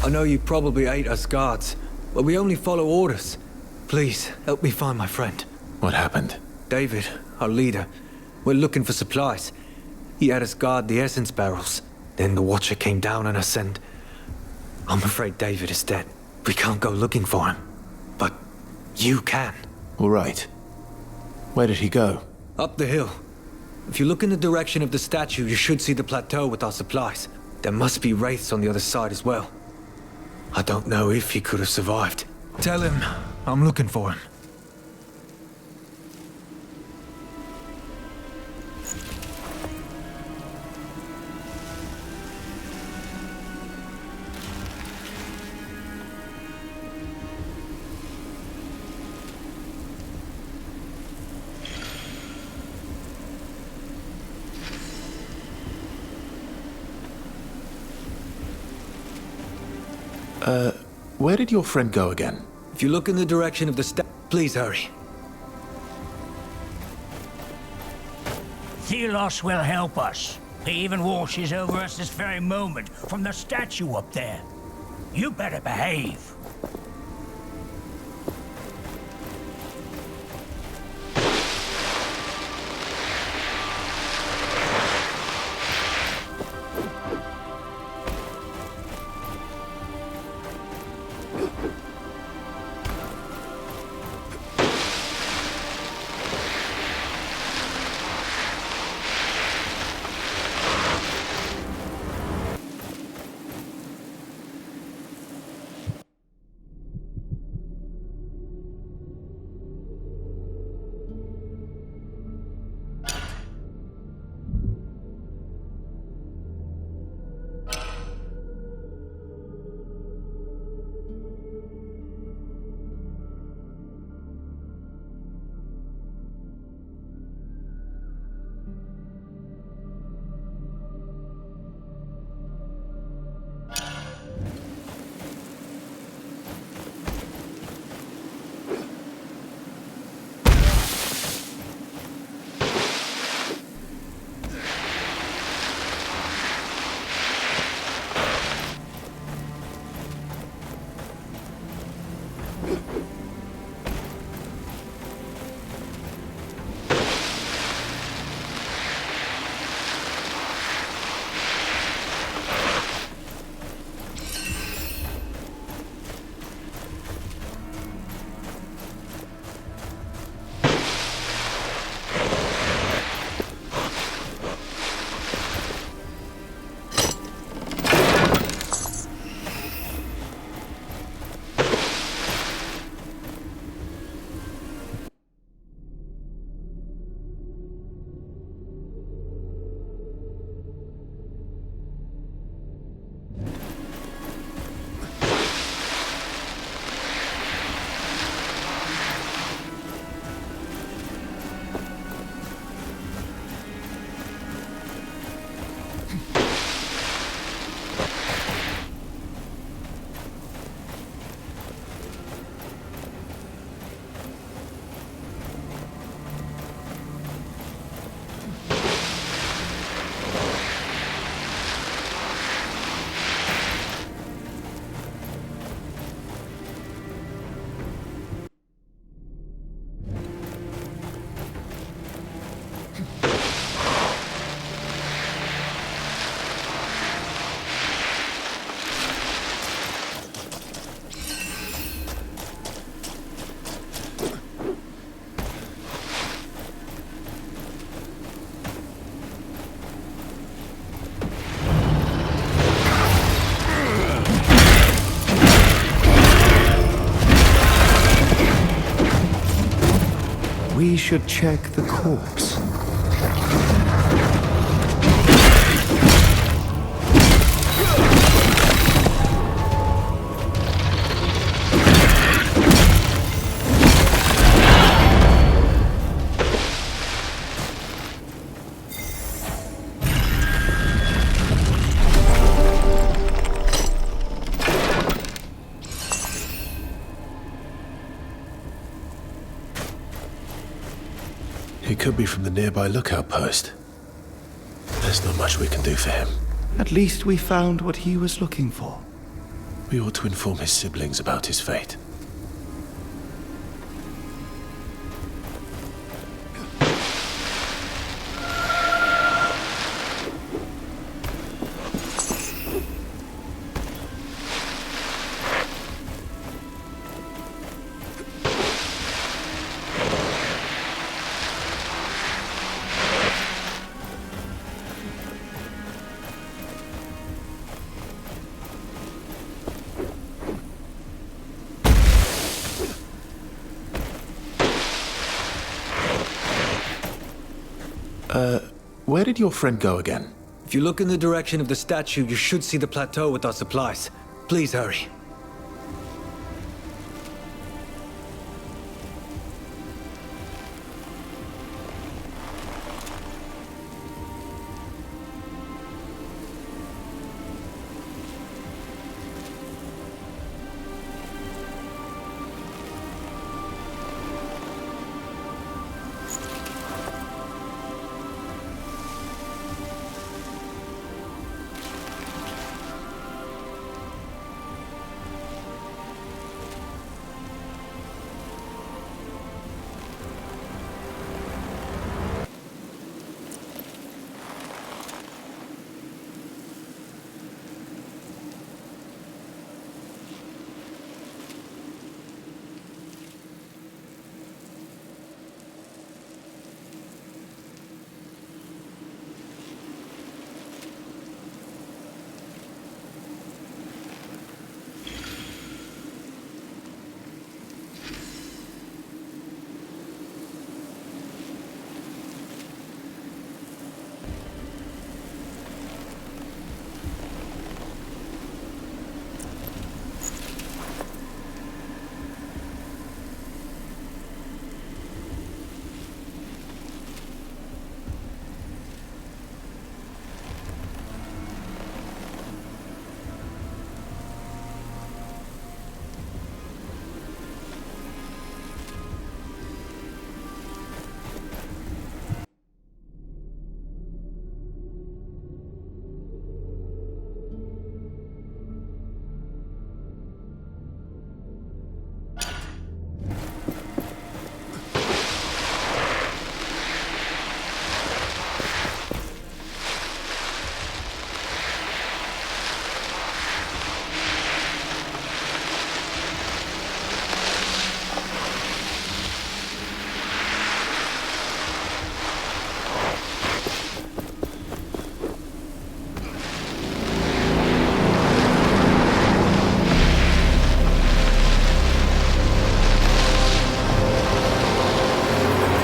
I know you probably hate us guards, but we only follow orders. Please, help me find my friend. What happened? David, our leader. We're looking for supplies. He had us guard the essence barrels. Then the Watcher came down on us and... I'm afraid David is dead. We can't go looking for him. But you can. All right. Where did he go? Up the hill. If you look in the direction of the statue, you should see the plateau with our supplies. There must be wraiths on the other side as well. I don't know if he could have survived. Tell him I'm looking for him. Where did your friend go again? If you look in the direction of the please hurry. Thelos will help us. He even watches over us this very moment from the statue up there. You better behave. we should check the corpse. He could be from the nearby lookout post. There's not much we can do for him. At least we found what he was looking for. We ought to inform his siblings about his fate. Where did your friend go again? If you look in the direction of the statue, you should see the plateau with our supplies. Please hurry.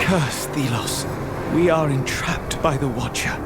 Curse Thelos. We are entrapped by the Watcher.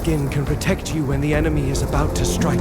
skin can protect you when the enemy is about to strike.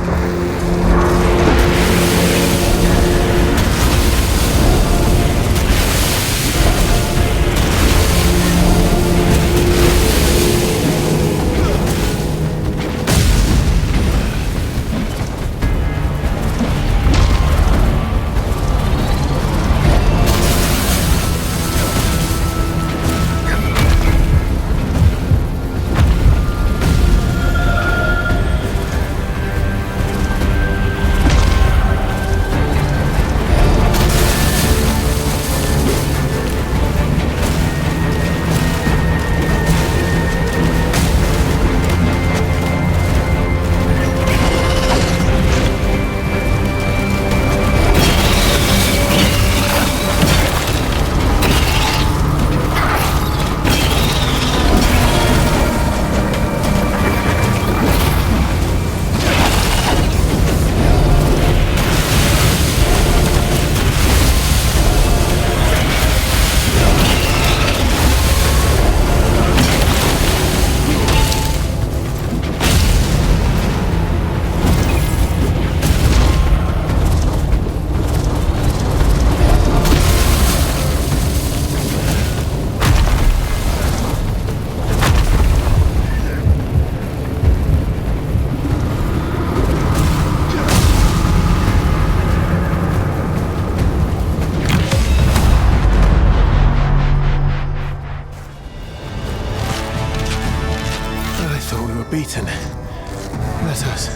Beaten. Let us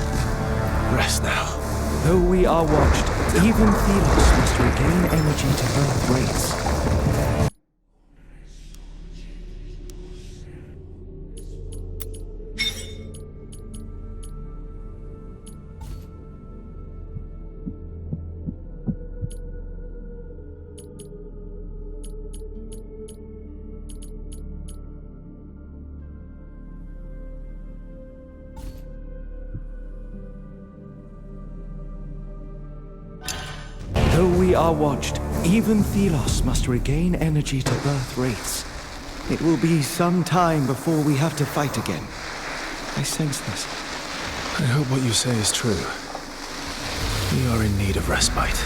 rest now. Though we are watched, even Thelos must regain energy to birth race. Though we are watched, even Thelos must regain energy to birth race. It will be some time before we have to fight again. I sense this. I hope what you say is true. We are in need of respite.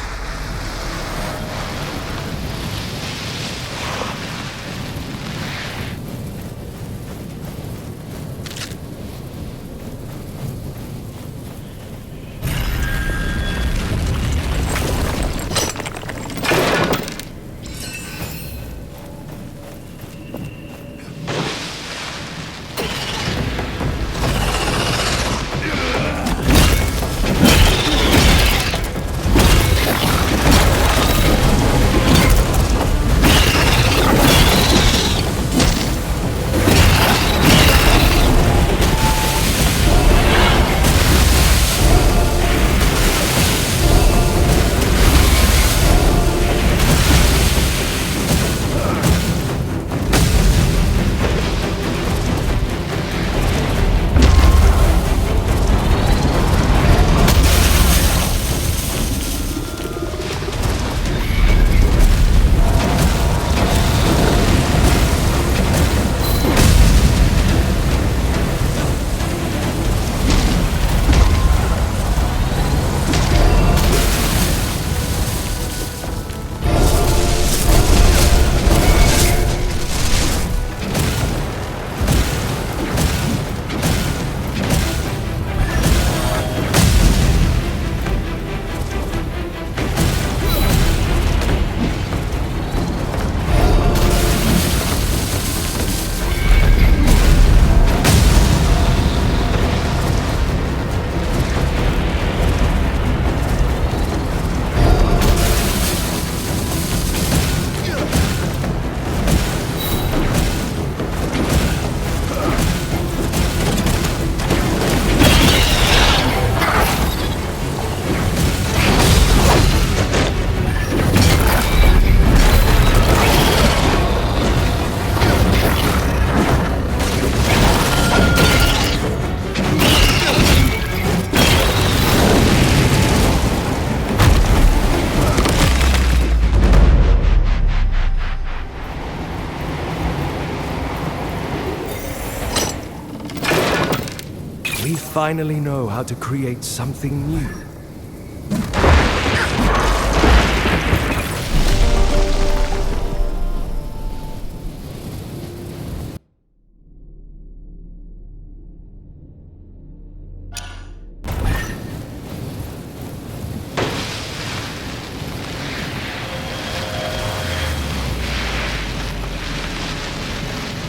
finally know how to create something new.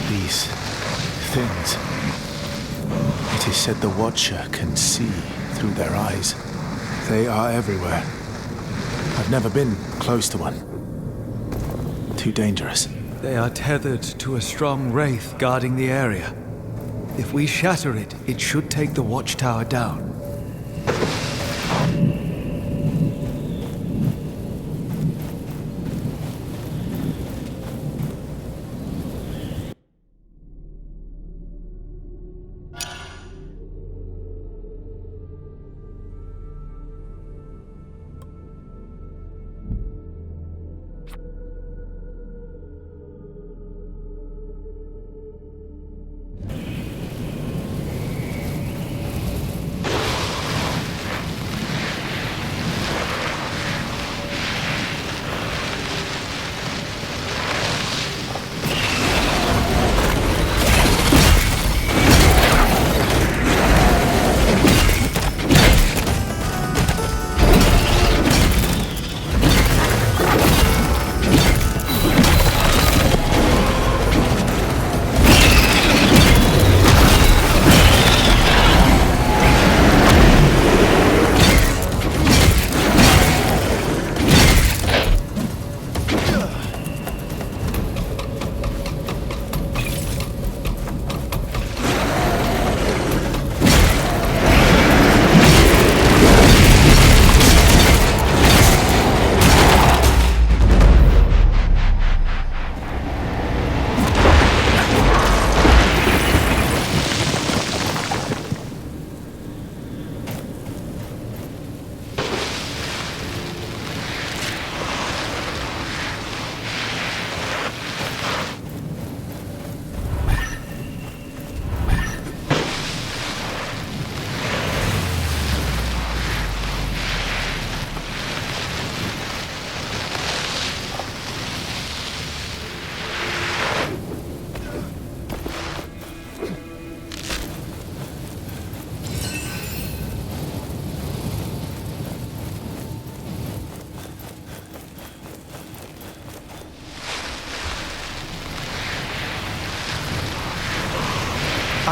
These things. It is said the Watcher can see through their eyes. They are everywhere. I've never been close to one. Too dangerous. They are tethered to a strong wraith guarding the area. If we shatter it, it should take the watchtower down.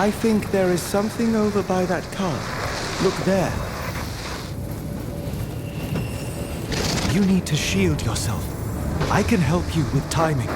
I think there is something over by that car. Look there. You need to shield yourself. I can help you with timing.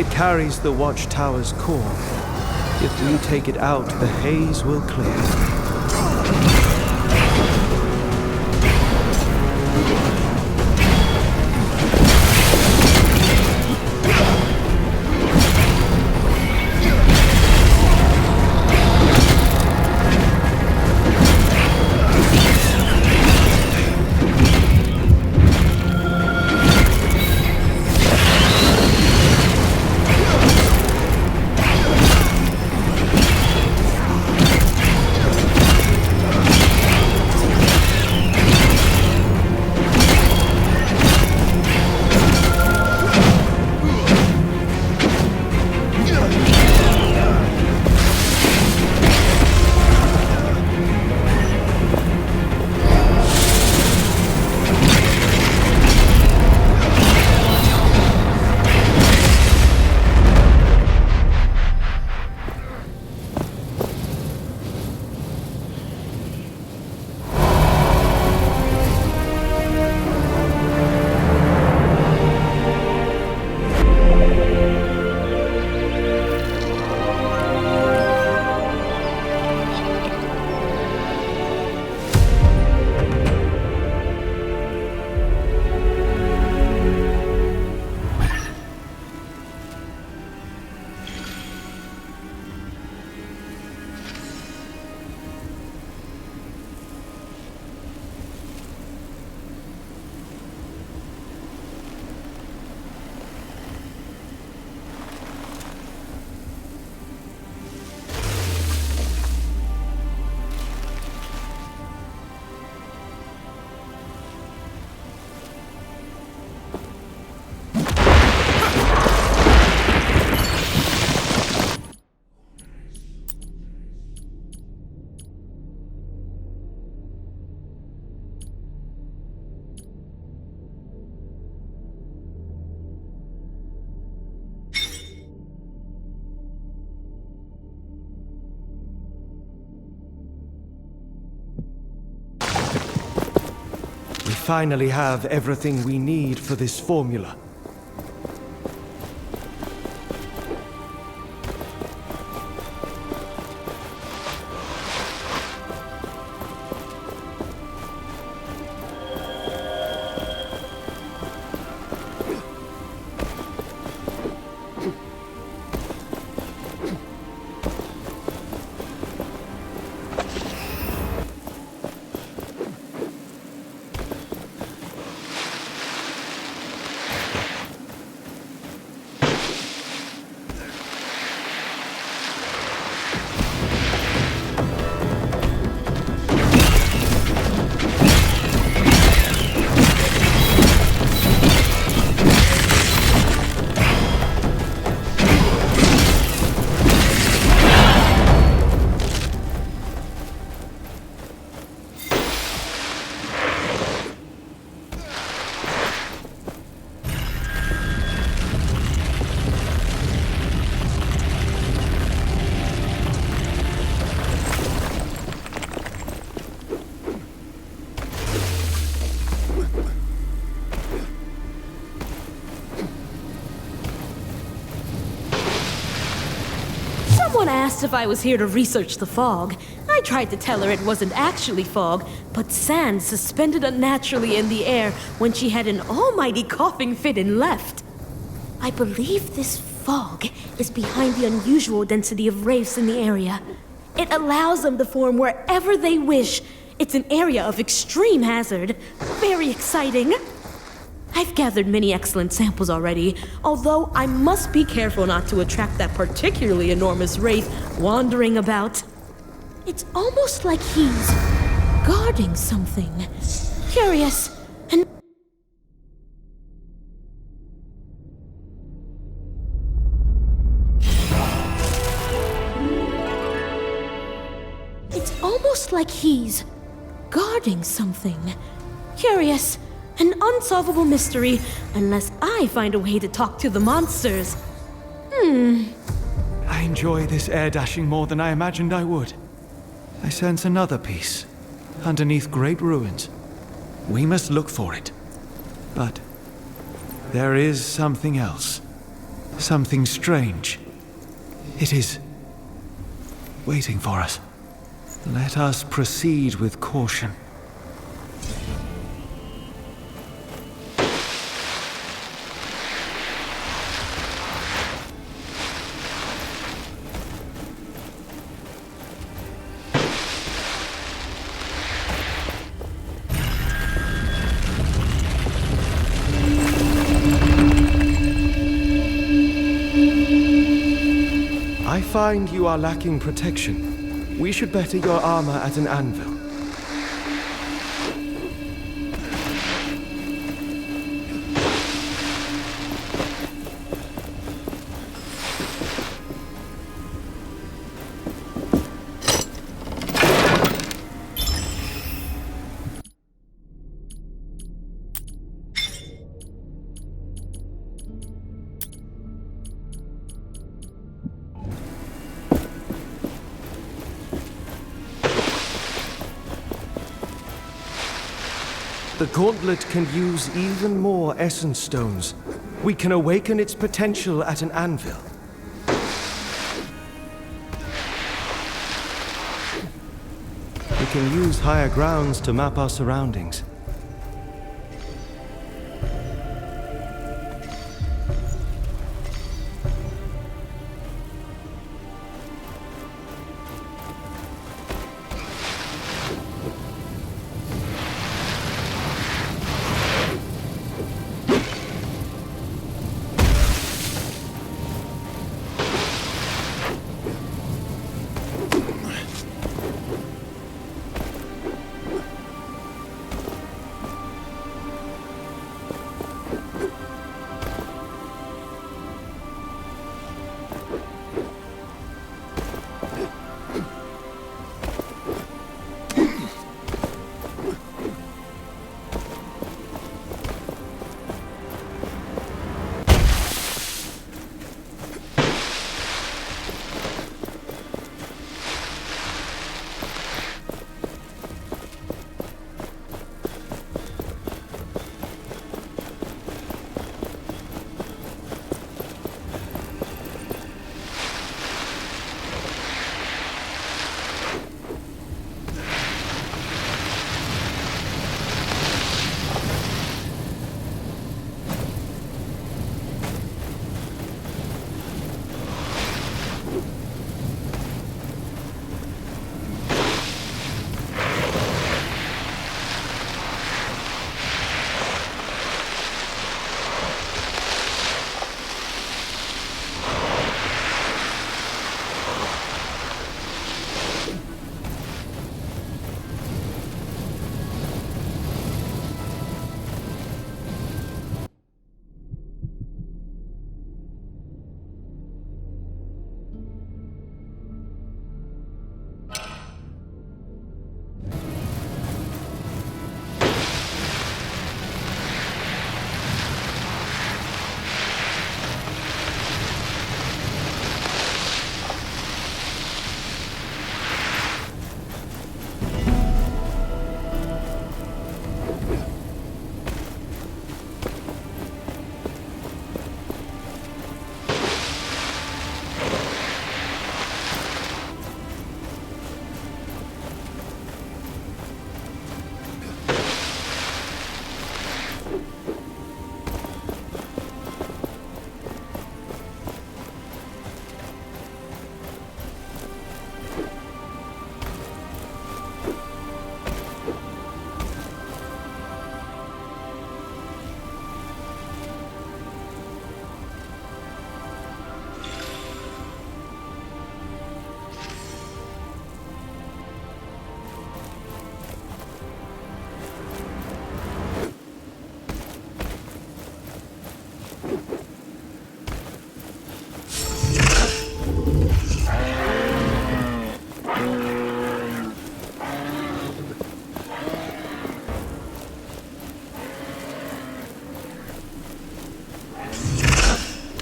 It carries the watchtower's core. If we take it out, the haze will clear. We finally have everything we need for this formula. Someone asked if I was here to research the fog. I tried to tell her it wasn't actually fog, but sand suspended unnaturally in the air when she had an almighty coughing fit and left. I believe this fog is behind the unusual density of wraiths in the area. It allows them to form wherever they wish. It's an area of extreme hazard. Very exciting. I've gathered many excellent samples already, although I must be careful not to attract that particularly enormous wraith wandering about. It's almost like he's guarding something. Curious, and it's almost like he's guarding something. Curious. An unsolvable mystery, unless I find a way to talk to the monsters. I enjoy this air dashing more than I imagined I would. I sense another piece, underneath great ruins. We must look for it. But there is something else. Something strange. It is waiting for us. Let us proceed with caution. I find you are lacking protection. We should better your armor at an anvil. The gauntlet can use even more essence stones. We can awaken its potential at an anvil. We can use higher grounds to map our surroundings.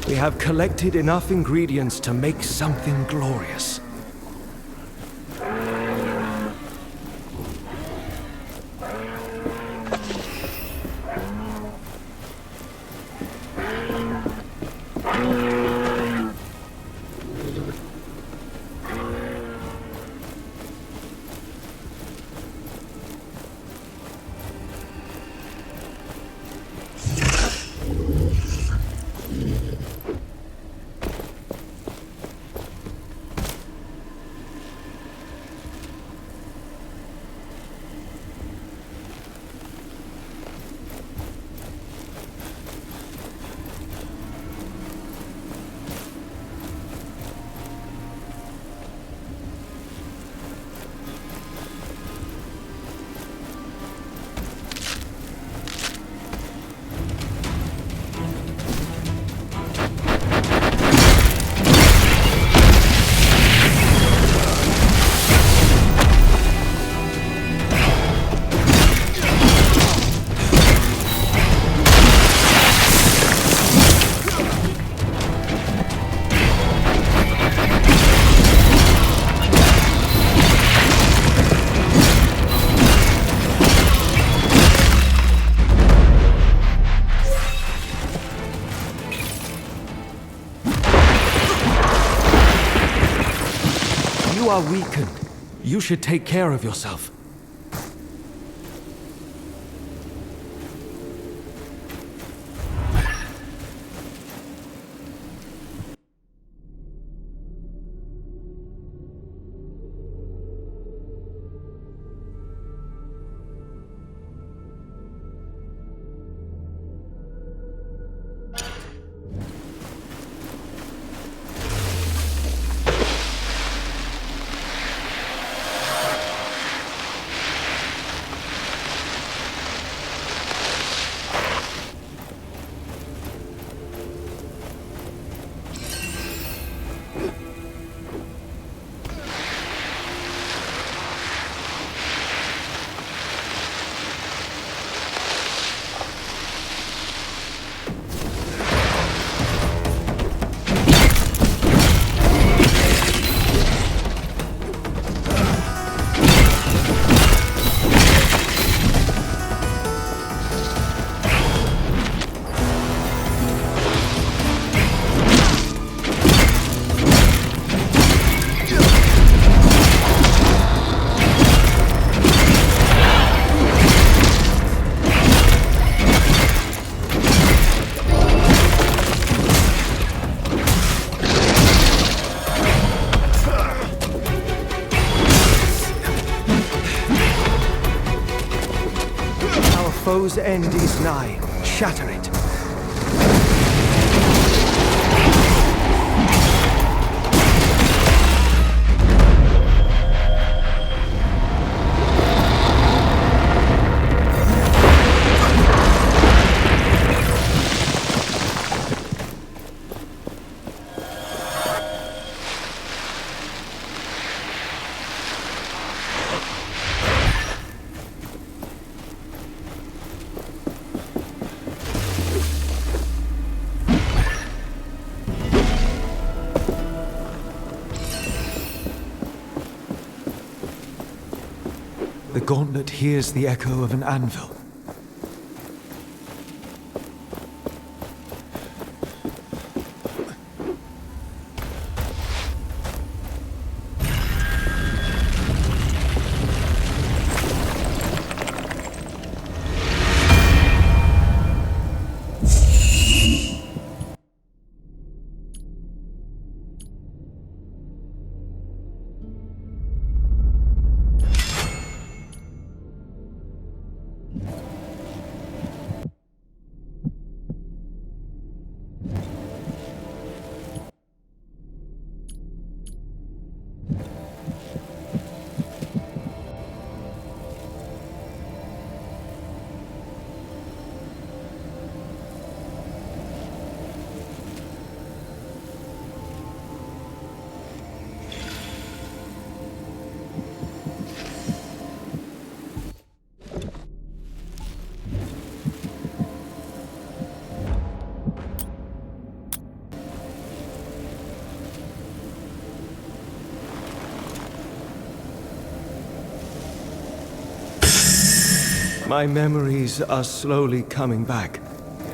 We have collected enough ingredients to make something glorious. You are weakened. You should take care of yourself. Foe's end is nigh. Shatter it. The gauntlet hears the echo of an anvil. My memories are slowly coming back.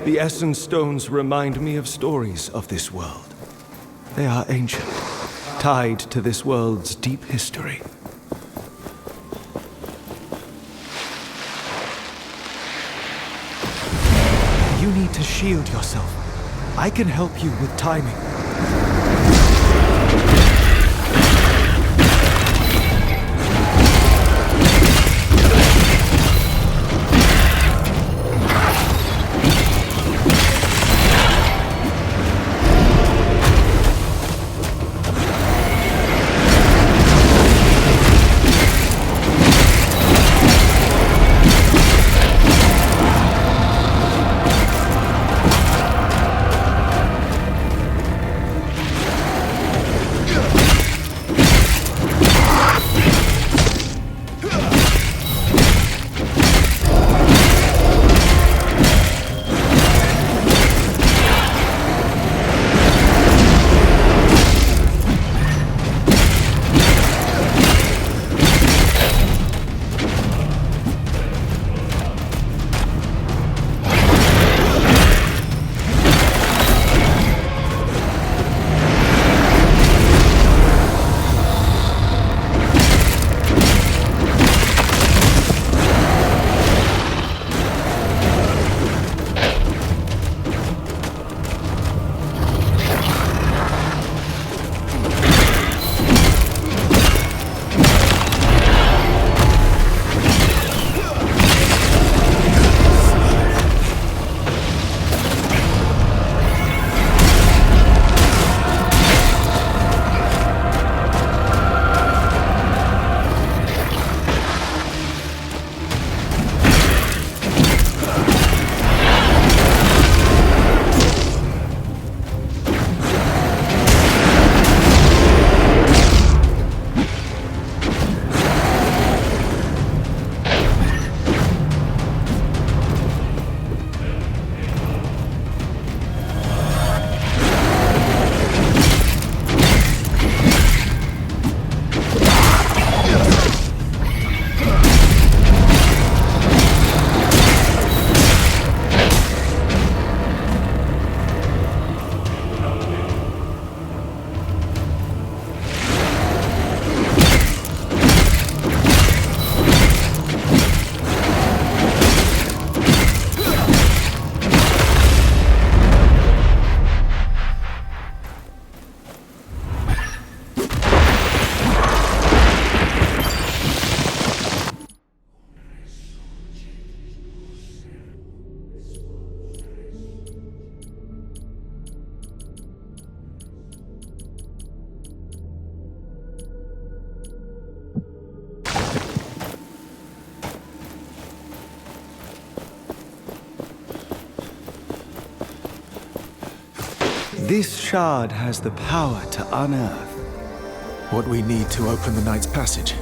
The Essence Stones remind me of stories of this world. They are ancient, tied to this world's deep history. You need to shield yourself. I can help you with timing. This shard has the power to unearth what we need to open the Knight's Passage.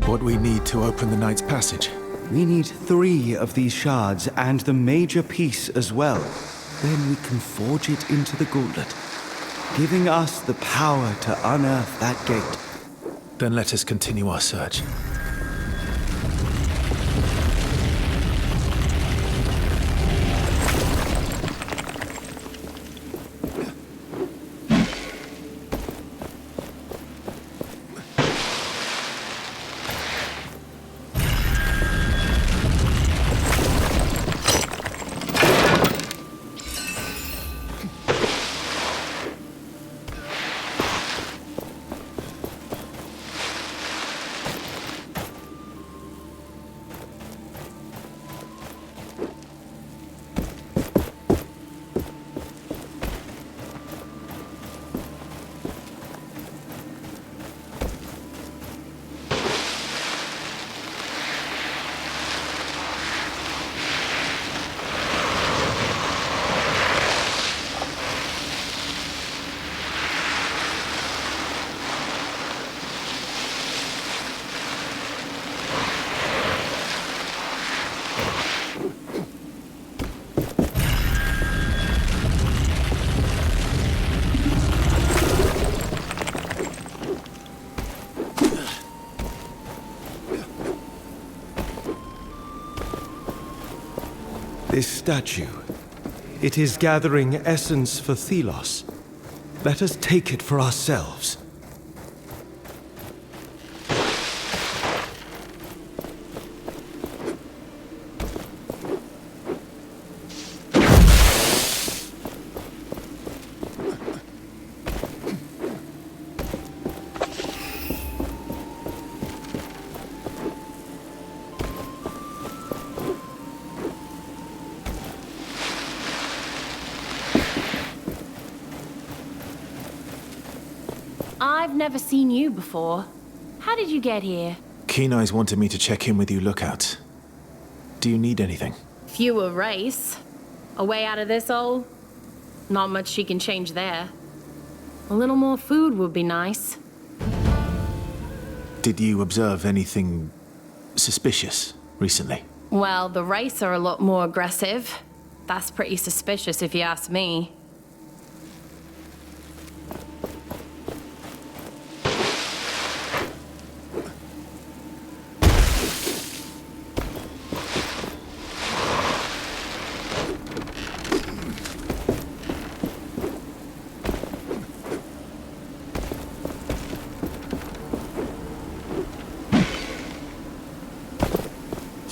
What we need to open the Knight's Passage. We need 3 of these shards and the major piece as well. Then we can forge it into the gauntlet, giving us the power to unearth that gate. Then let us continue our search. This statue, it is gathering essence for Thelos. Let us take it for ourselves. I've never seen you before. How did you get here? Keen Eyes wanted me to check in with you lookouts. Do you need anything? Fewer race. A way out of this hole? Not much she can change there. A little more food would be nice. Did you observe anything suspicious recently? Well, the race are a lot more aggressive. That's pretty suspicious if you ask me.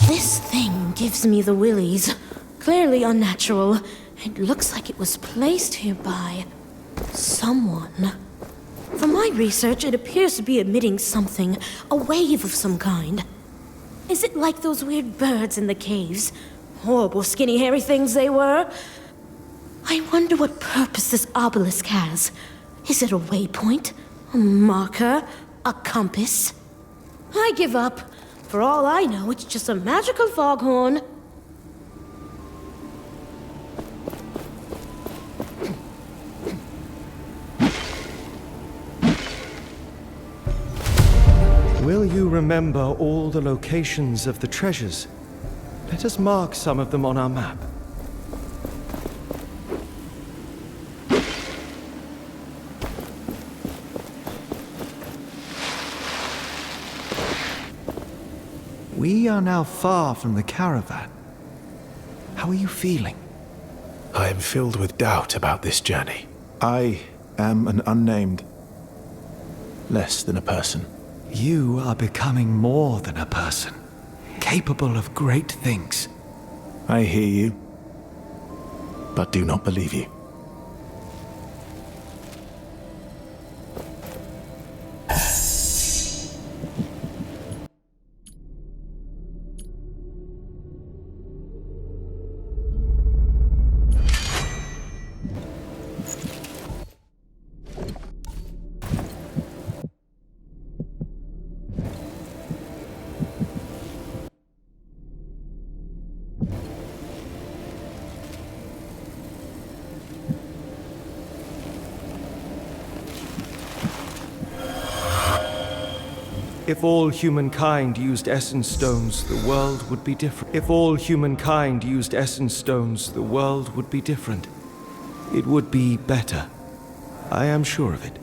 This thing gives me the willies. Clearly unnatural. It looks like it was placed here by someone. From my research, it appears to be emitting something, a wave of some kind. Is it like those weird birds in the caves? Horrible, skinny, hairy things they were. I wonder what purpose this obelisk has. Is it a waypoint? A marker? A compass? I give up. For all I know, it's just a magical foghorn. Will you remember all the locations of the treasures? Let us mark some of them on our map. We are now far from the caravan. How are you feeling? I am filled with doubt about this journey. I am an unnamed, less than a person. You are becoming more than a person, capable of great things. I hear you, but do not believe you. If all humankind used essence stones, the world would be different. If all humankind used essence stones, the world would be different. It would be better. I am sure of it.